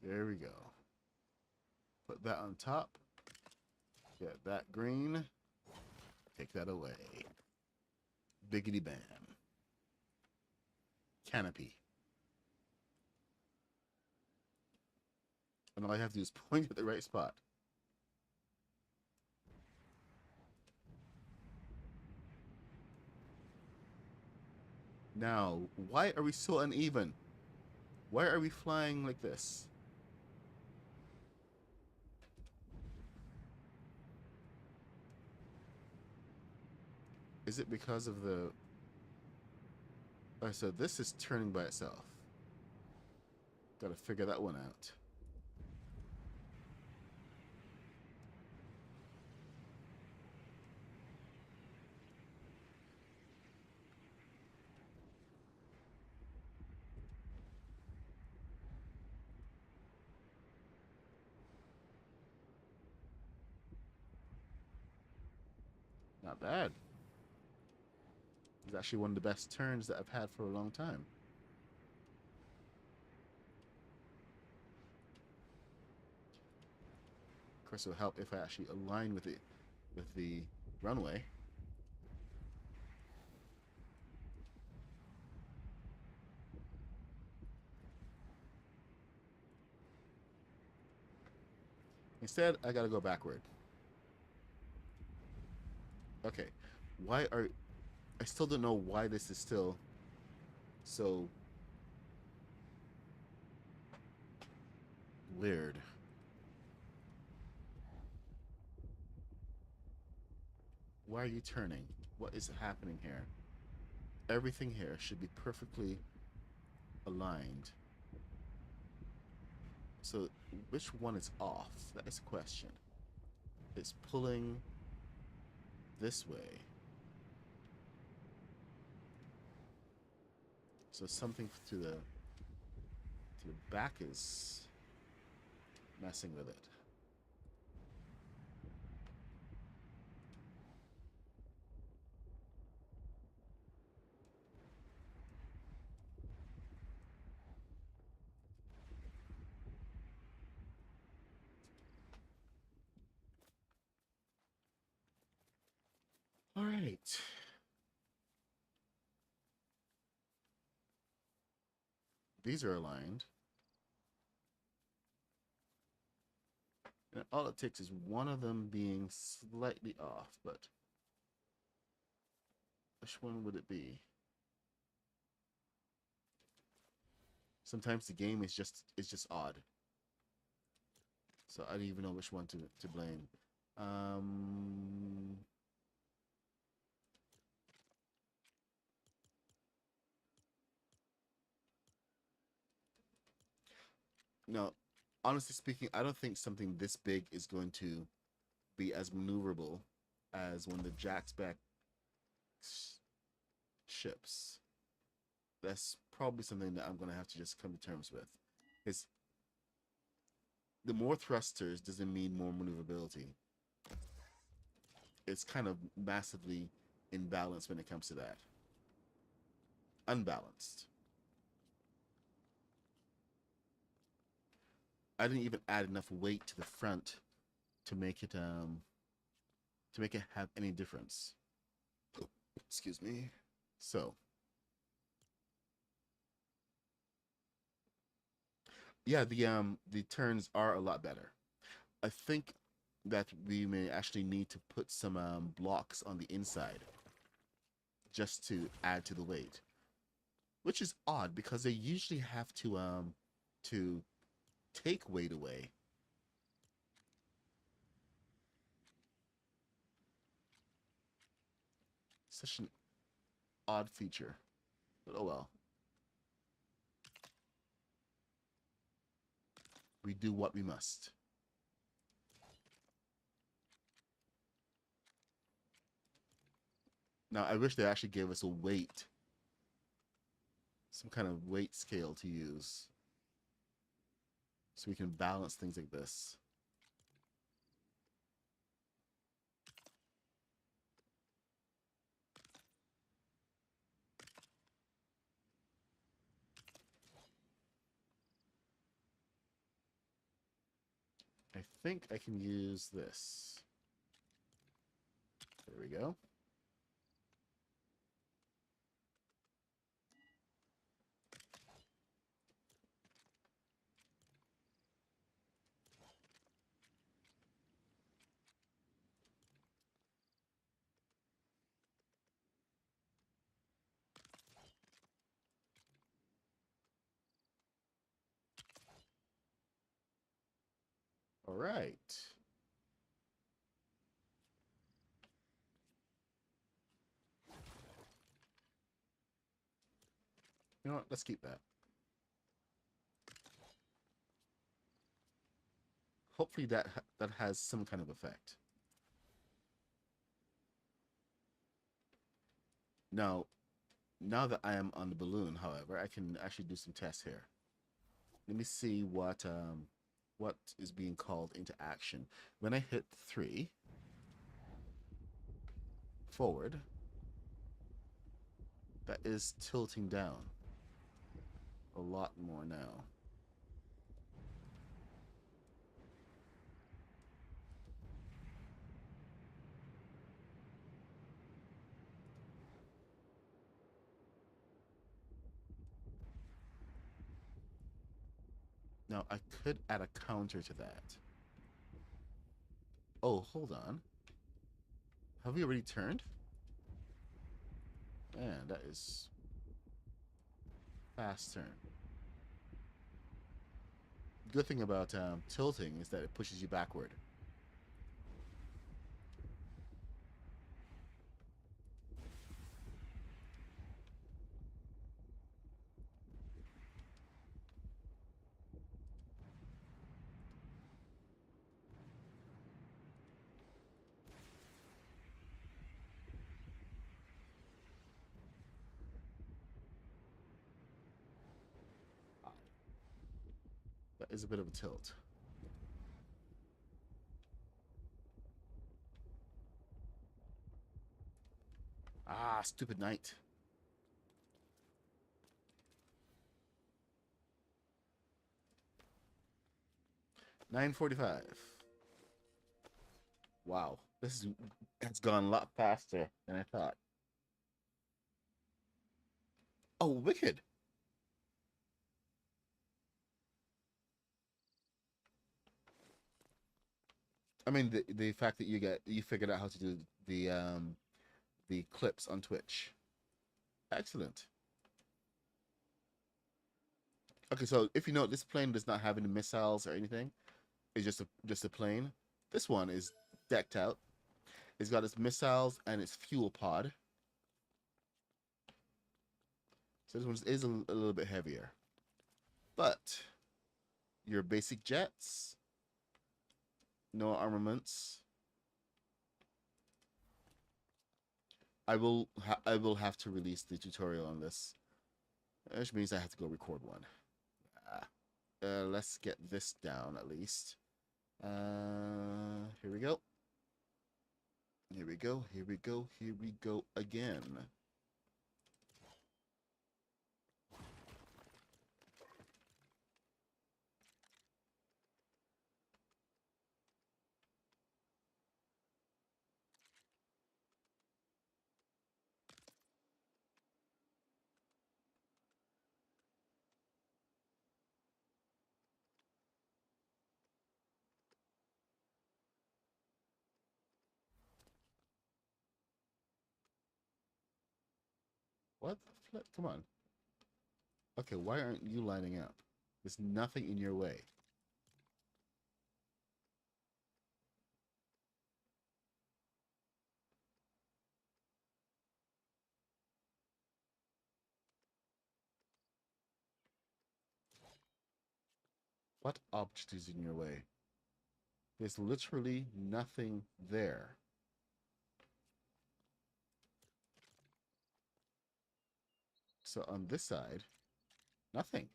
There we go. Put that on top. Get that green. Take that away. Biggity bam. Canopy. And all I have to do is point at the right spot. Now, why are we so uneven? Why are we flying like this? Is it because of the... Oh, so this is turning by itself. Gotta figure that one out. Not bad. It's actually one of the best turns that I've had for a long time. Of course, it'll help if I actually align with it, with the runway. Instead, I gotta go backward. Okay, why are... I still don't know why this is still so weird. Why are you turning? What is happening here? Everything here should be perfectly aligned. So which one is off? That is a question. It's pulling this way. So something to the back is messing with it. All right. These are aligned. And all it takes is one of them being slightly off, but which one would it be? Sometimes the game is just odd. So I don't even know which one to blame. Um, no, honestly speaking, I don't think something this big is going to be as maneuverable as when the Jack's back ships. That's probably something that I'm going to have to just come to terms with. It's the more thrusters doesn't mean more maneuverability. It's kind of massively imbalanced when it comes to that. Unbalanced. I didn't even add enough weight to the front to make it have any difference. Excuse me. So yeah, the turns are a lot better. I think that we may actually need to put some blocks on the inside just to add to the weight, which is odd because they usually have to take weight away. Such an odd feature, but oh well. We do what we must. Now I wish they actually gave us a weight, some kind of weight scale to use, so we can balance things like this. I think I can use this. There we go. All right. You know what? Let's keep that. Hopefully that has some kind of effect. Now, now that I am on the balloon, however, I can actually do some tests here. Let me see what is being called into action. When I hit 3 forward, that is tilting down a lot more now. Now I could add a counter to that. Oh, hold on. Have we already turned? Man, that is fast turn. Good thing about tilting is that it pushes you backward. That is a bit of a tilt. Ah, stupid knight. $9.45. Wow, has gone a lot faster than I thought. Oh, wicked! I mean, the fact that you figured out how to do the clips on Twitch. Excellent. Okay, so if you know, this plane does not have any missiles or anything. is just a plane. This one is decked out. It's got its missiles and its fuel pod. So this one is a little bit heavier. But your basic jets, no armaments. I will have to release the tutorial on this, which means I have to go record one. Let's get this down at least. Here we go. Here we go. Here we go. Here we go again. What the flip? Come on. Okay, why aren't you lining up? There's nothing in your way. What object is in your way? There's literally nothing there. So on this side, nothing.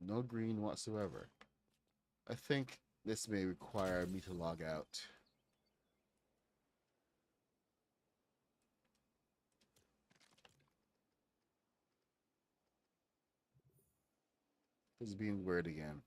No green whatsoever. I think this may require me to log out. It's being weird again.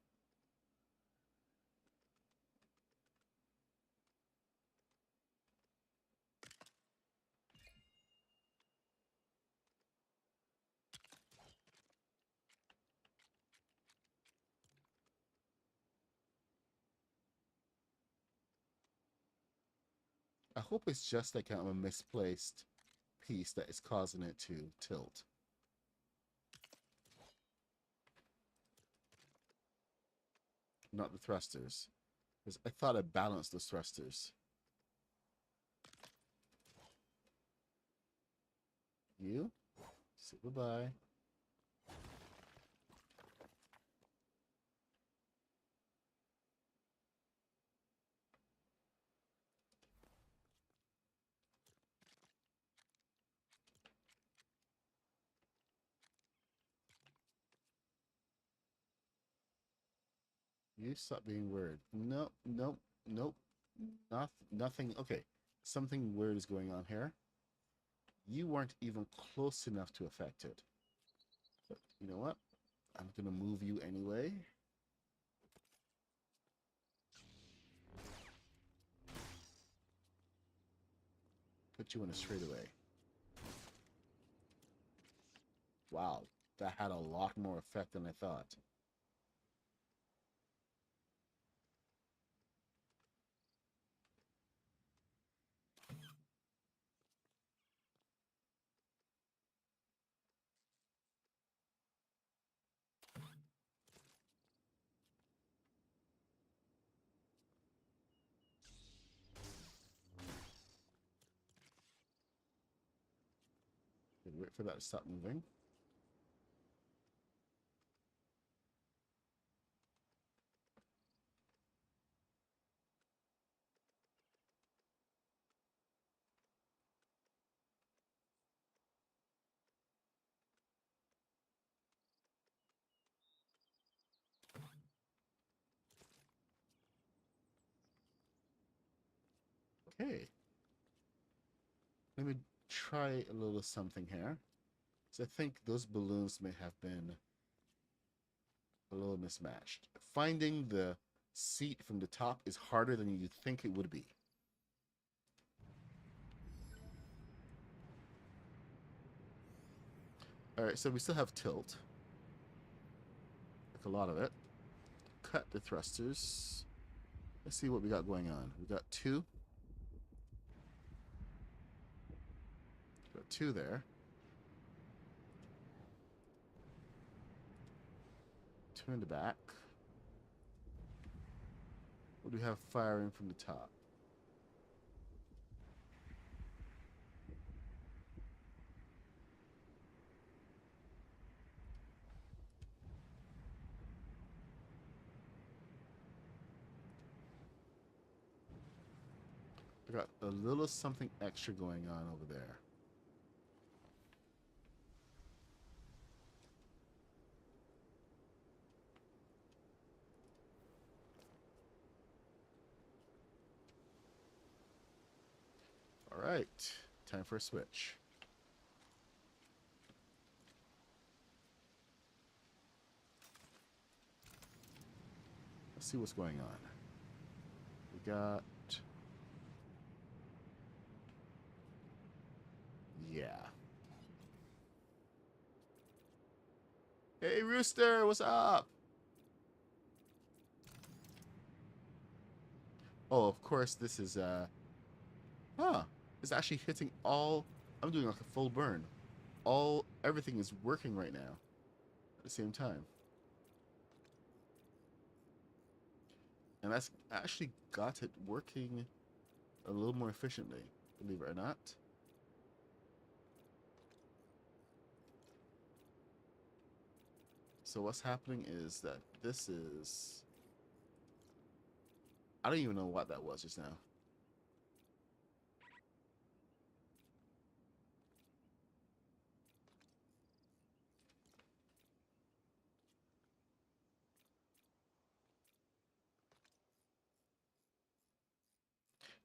I hope it's just like a misplaced piece that is causing it to tilt. Not the thrusters. Because I thought I balanced those thrusters. You? Say goodbye. You stop being weird. Nope, nope, nope. Nothing. Okay, something weird is going on here. You weren't even close enough to affect it. But you know what? I'm gonna move you anyway. Put you in a straightaway. Wow, that had a lot more effect than I thought. Wait for that to stop moving. Okay. Let me try a little something here. So I think those balloons may have been a little mismatched. Finding the seat from the top is harder than you think it would be. All right, so we still have tilt. Like a lot of it. Cut the thrusters. Let's see what we got going on. We got two. Got two there. Two in the back. What do we have firing from the top? I got a little something extra going on over there. All right, time for a switch. Let's see what's going on. We got... Yeah. Hey, Rooster, what's up? Oh, of course, this is, it's actually hitting all... I'm doing like a full burn. Everything is working right now at the same time. And that's actually got it working a little more efficiently, believe it or not. So what's happening is that this is... I don't even know what that was just now.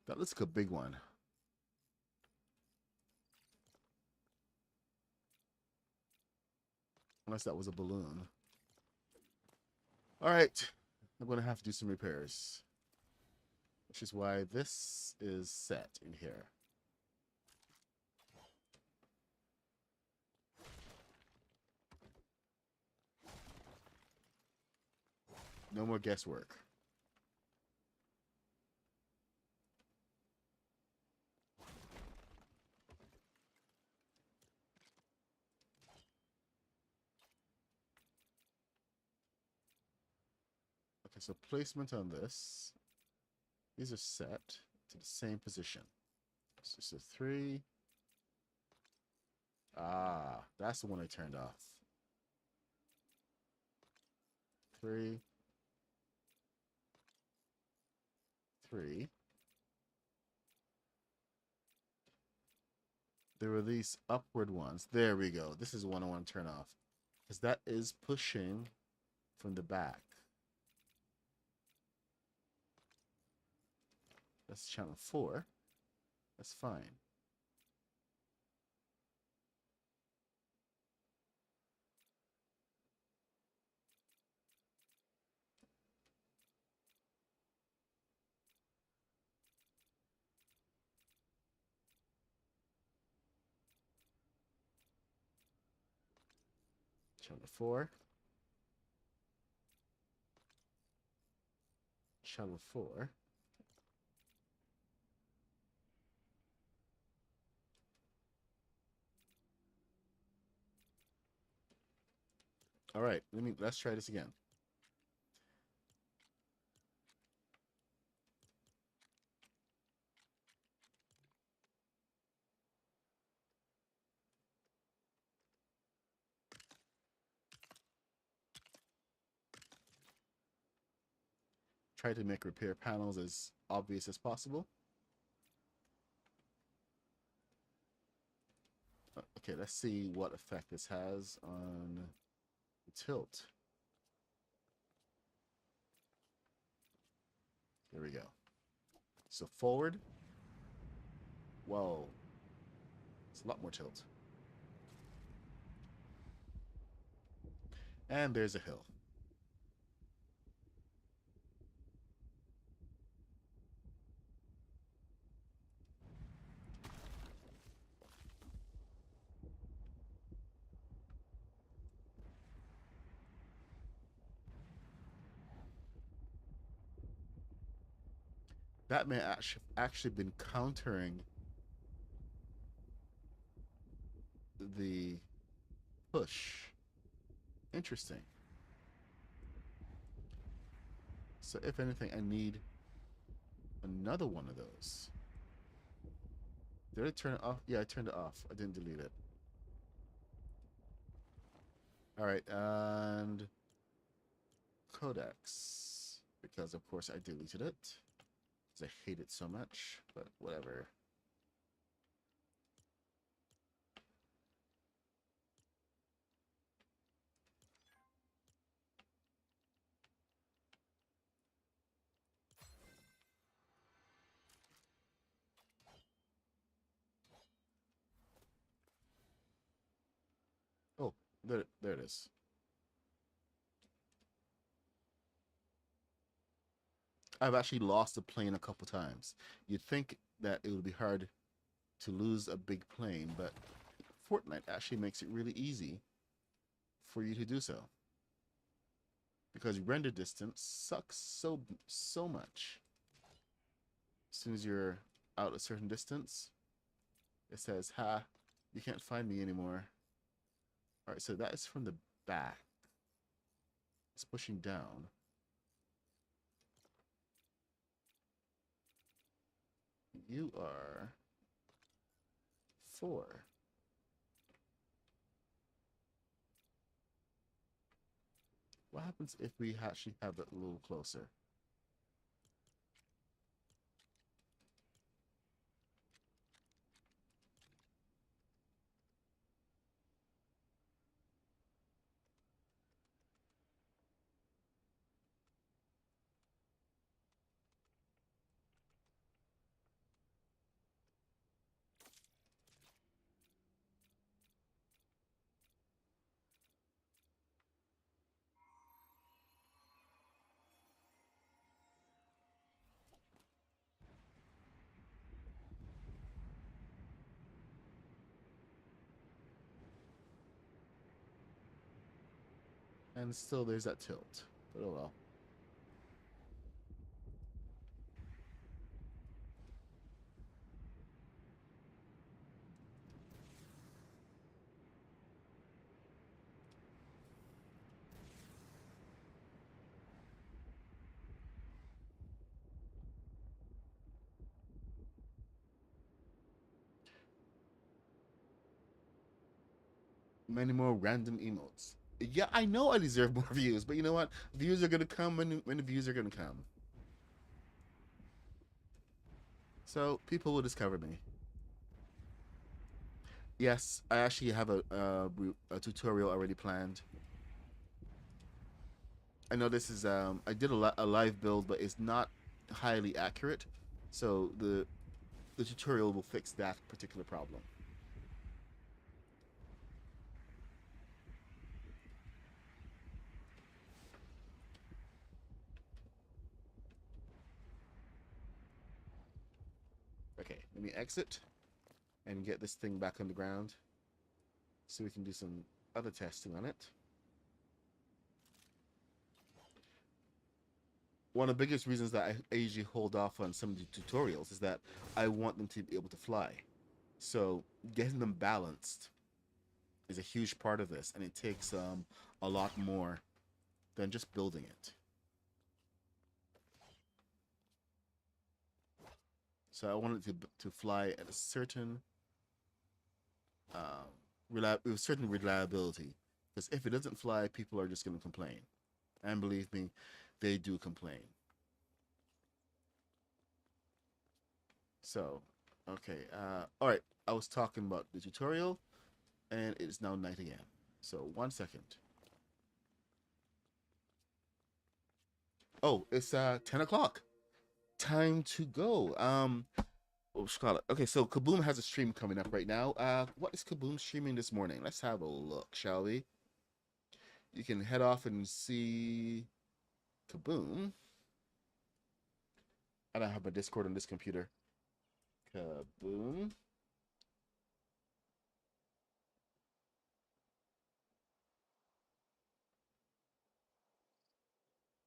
That looks like a big one. Unless that was a balloon. Alright. I'm going to have to do some repairs. Which is why this is set in here. No more guesswork. Okay, so placement on this. These are set to the same position. So it's a 3. Ah, that's the one I turned off. 3. 3. There were these upward ones. There we go. This is the one I want to turn off. Because that is pushing from the back. That's channel 4. That's fine. Channel 4. Channel 4. All right, let's try this again. Try to make repair panels as obvious as possible. Okay, let's see what effect this has on the tilt. There we go. So forward. Whoa. It's a lot more tilt. And there's a hill. That may actually been countering the push. Interesting. So if anything, I need another one of those. Did I turn it off? Yeah, I turned it off. I didn't delete it. All right, and codex, because of course I deleted it because I hate it so much, but whatever. Oh, there it is. I've actually lost a plane a couple times. You'd think that it would be hard to lose a big plane, but Fortnite actually makes it really easy for you to do so. Because render distance sucks so much. As soon as you're out a certain distance, it says, "Ha, you can't find me anymore." All right, so that is from the back. It's pushing down. You are 4. What happens if we actually have it a little closer? And still there's that tilt. But oh well. Many more random emotes. Yeah, I know I deserve more views, but you know what? Views are gonna come when the views are gonna come. So people will discover me. Yes, I actually have a tutorial already planned. I know this is I did a live build, but it's not highly accurate. So the tutorial will fix that particular problem. Okay, let me exit and get this thing back on the ground so we can do some other testing on it. One of the biggest reasons that I usually hold off on some of the tutorials is that I want them to be able to fly. So getting them balanced is a huge part of this, and it takes a lot more than just building it. So I want it to fly at a certain with certain reliability. Because if it doesn't fly, people are just going to complain, and believe me, they do complain. So, okay, all right. I was talking about the tutorial, and it is now night again. So 1 second. Oh, it's 10 o'clock. Time to go. Oh, Scarlet. Okay, so Kaboom has a stream coming up right now. What is Kaboom streaming this morning? Let's have a look, shall we? You can head off and see Kaboom. I don't have my Discord on this computer. Kaboom.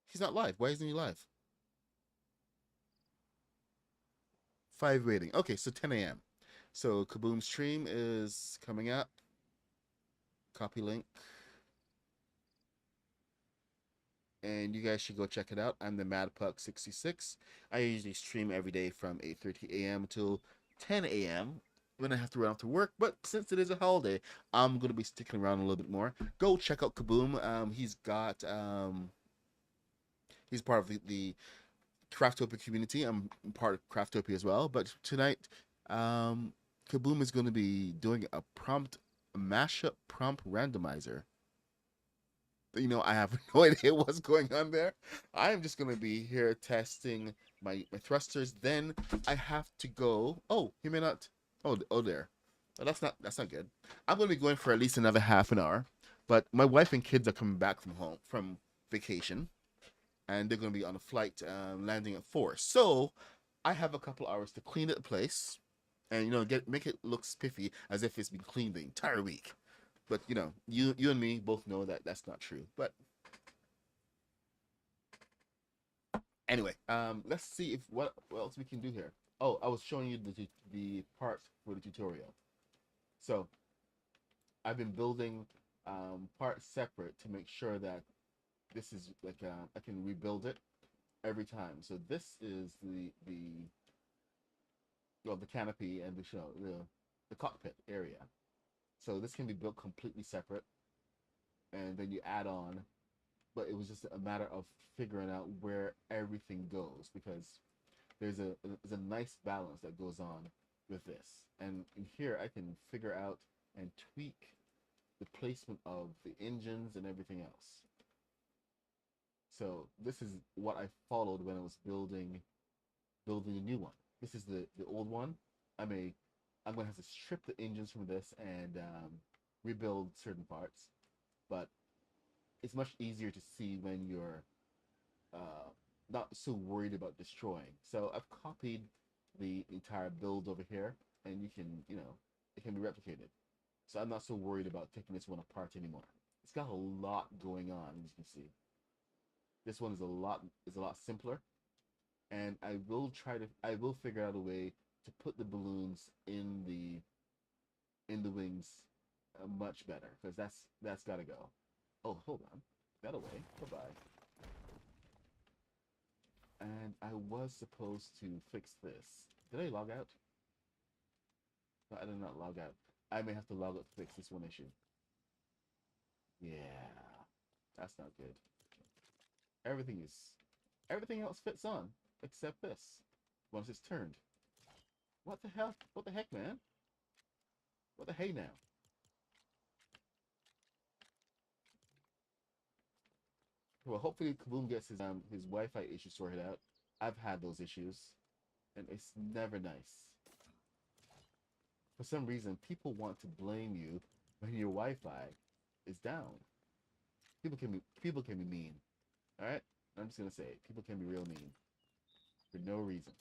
He's not live. Why isn't he live? 5 waiting. Okay, so 10 a.m. So Kaboom stream is coming up. Copy link. And you guys should go check it out. I'm the MadPuck66. I usually stream every day from 8:30 a.m. until 10 a.m. when I have to run off to work. But since it is a holiday, I'm gonna be sticking around a little bit more. Go check out Kaboom. He's part of the Craftopia community. I'm part of Craftopia as well. But tonight, Kaboom is going to be doing a mashup prompt randomizer. You know, I have no idea what's going on there. I am just going to be here testing my thrusters. Then I have to go. Oh, he may not. Oh, there. Oh, that's not good. I'm going to be going for at least another half an hour. But my wife and kids are coming back from vacation, and they're going to be on a flight landing at 4. So I have a couple hours to clean the place, and make it look spiffy as if it's been cleaned the entire week. But you and me both know that that's not true. But anyway, let's see if what else we can do here. Oh, I was showing you the parts for the tutorial. So I've been building parts separate to make sure that this is like I can rebuild it every time. So this is the canopy and the cockpit area. So this can be built completely separate, and then you add on. But it was just a matter of figuring out where everything goes, because there's a nice balance that goes on with this. And in here, I can figure out and tweak the placement of the engines and everything else. So this is what I followed when I was building a new one. This is the old one. I'm gonna have to strip the engines from this and rebuild certain parts, but it's much easier to see when you're not so worried about destroying. So I've copied the entire build over here, and it can be replicated. So I'm not so worried about taking this one apart anymore. It's got a lot going on, as you can see. This one is a lot simpler, and I will figure out a way to put the balloons in the wings much better, because that's got to go. Oh, hold on, that away. Bye bye. And I was supposed to fix this. Did I log out? No, I did not log out. I may have to log out to fix this one issue. Yeah, that's not good. Everything is, everything else fits on except this. Once it's turned. What the hell? What the heck, man? What the hey now? Well, hopefully Kaboom gets his Wi-Fi issue sorted out. I've had those issues, and it's never nice. For some reason, people want to blame you when your Wi-Fi is down. People can be mean. All right, I'm just gonna say it. People can be real mean for no reason.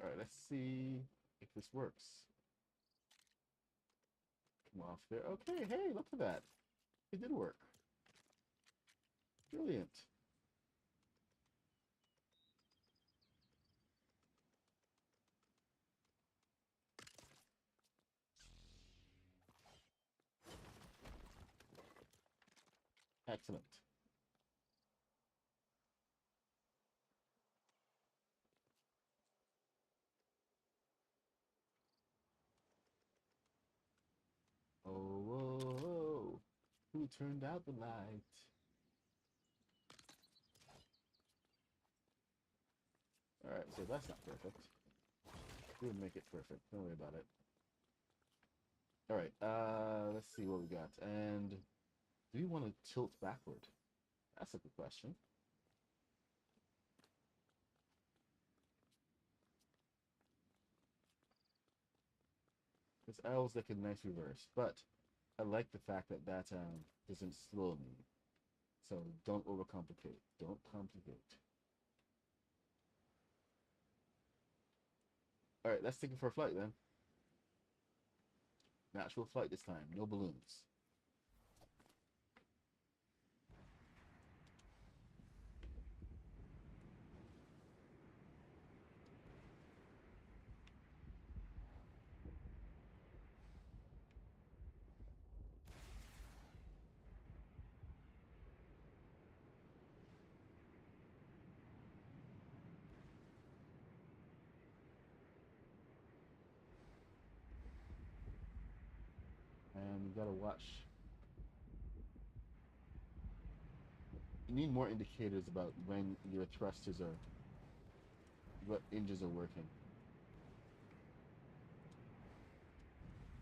All right, let's see if this works. Come off there. Okay, hey, look at that. It did work. Brilliant. Excellent. Oh, whoa, whoa. Who turned out the light? All right, so that's not perfect. We'll make it perfect. Don't worry about it. All right, let's see what we got. And do you want to tilt backward? That's a good question. Because I always like a nice reverse, but I like the fact that doesn't slow me. So don't overcomplicate. Don't complicate. All right, let's take it for a flight then. Natural flight this time, no balloons. And you gotta watch. You need more indicators about when your thrusters are, what engines are working,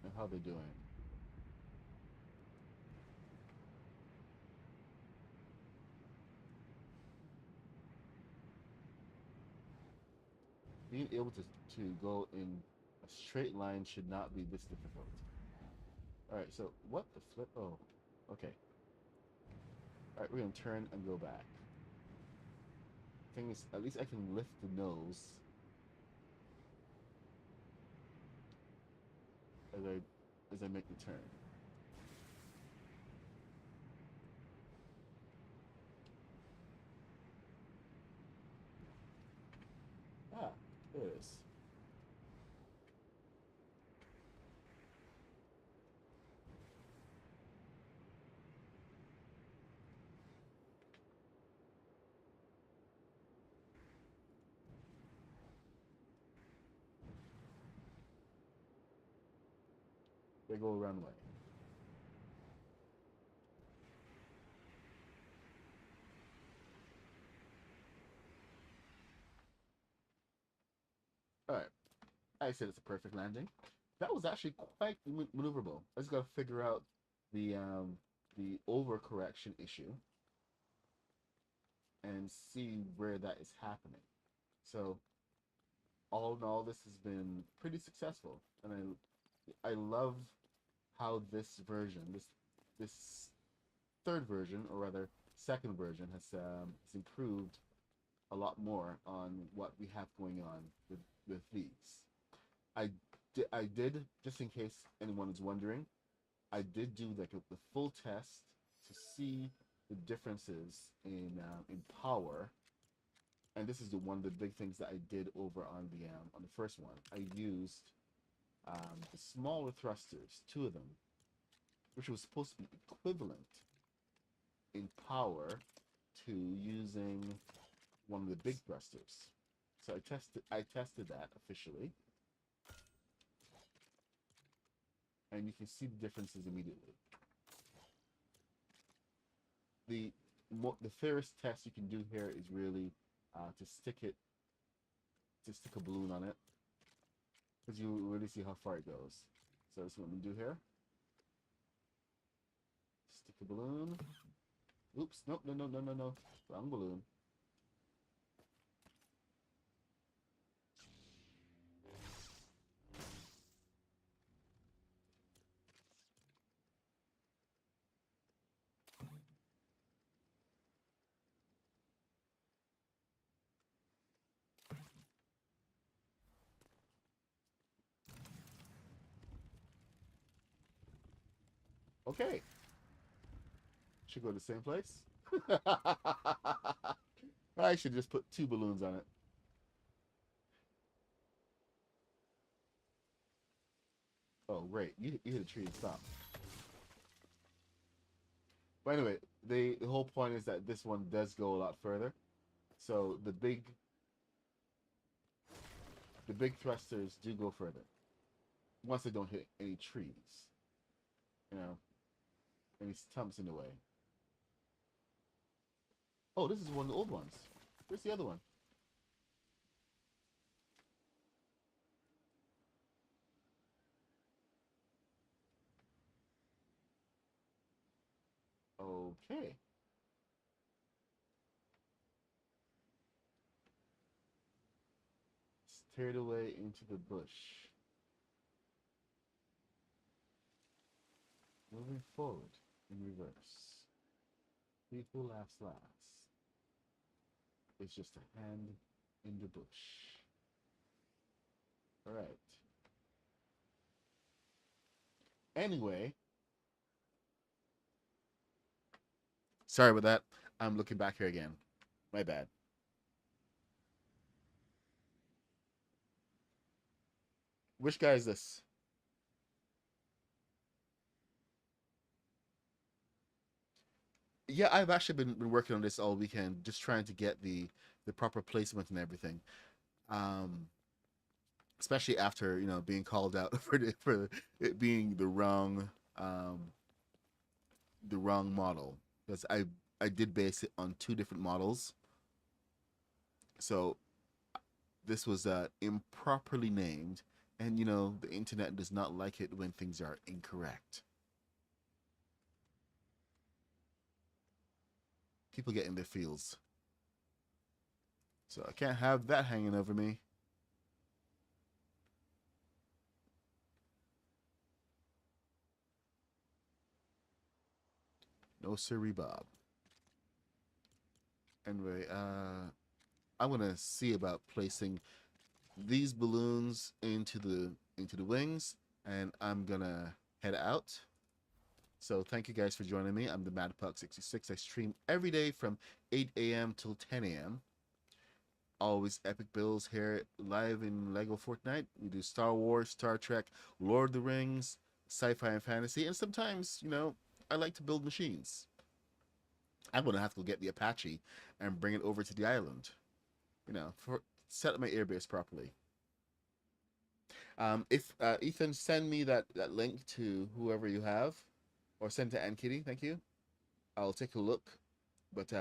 and how they're doing. Being able to go in a straight line should not be this difficult. Alright, so what the flip? Oh, okay. Alright, we're gonna turn and go back. Thing is, at least I can lift the nose as I make the turn. Ah, there it is. They go runway. Alright, I said it's a perfect landing. That was actually quite maneuverable. I just gotta figure out the overcorrection issue and see where that is happening. So all in all, this has been pretty successful, and I love how this version, this third version, or rather second version, has improved a lot more on what we have going on with these. I did, just in case anyone is wondering, I did do like the full test to see the differences in power, and this is one of the big things that I did over on the first one. I used the smaller thrusters, two of them, which was supposed to be equivalent in power to using one of the big thrusters. So I tested that officially, and you can see the differences immediately. The fairest test you can do here is really to stick a balloon on it, because you really see how far it goes. So that's what I'm gonna do here. Stick a balloon. Oops, nope, no. Wrong balloon. Okay. Should go to the same place. I should just put two balloons on it. Oh, great. You hit a tree and stop. But anyway, the whole point is that this one does go a lot further. So the big thrusters do go further. Once they don't hit any trees. You know, any stumps in the way. Oh, this is one of the old ones. Where's the other one? Okay. Steered away into the bush. Moving forward in reverse. He who laughs last. It's just a hand in the bush. Alright. Anyway, sorry about that. I'm looking back here again. My bad. Which guy is this? Yeah, I've actually been working on this all weekend, just trying to get the proper placement and everything. Um, Especially after being called out for it being um the wrong model, because I did base it on two different models, so this was improperly named, and the internet does not like it when things are incorrect. People get in their feels, so I can't have that hanging over me. No siree, Bob. Anyway, I'm gonna see about placing these balloons into the wings, and I'm gonna head out. So thank you guys for joining me. I'm the MadPuck66. I stream every day from 8 a.m. till 10 a.m. Always epic builds here live in Lego Fortnite. We do Star Wars, Star Trek, Lord of the Rings, sci-fi and fantasy, and sometimes, I like to build machines. I'm gonna have to go get the Apache and bring it over to the island. For set up my airbase properly. If Ethan, send me that link to whoever you have, or send to Ann Kitty. Thank you. I'll take a look. But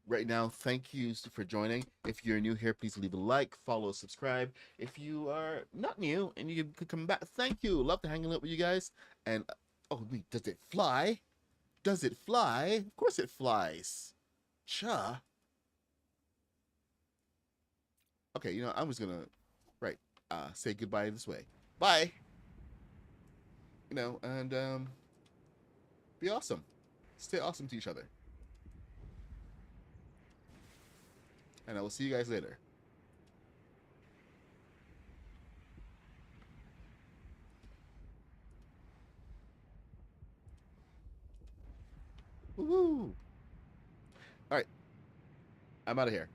right now, thank you for joining. If you're new here, please leave a like, follow, subscribe. If you are not new and you could come back, thank you. Love to hang out with you guys. And oh, wait, does it fly? Does it fly? Of course it flies. Cha. Okay, I'm just gonna right say goodbye this way. Bye. And be awesome. Stay awesome to each other. And I will see you guys later. Woohoo! All right, I'm out of here.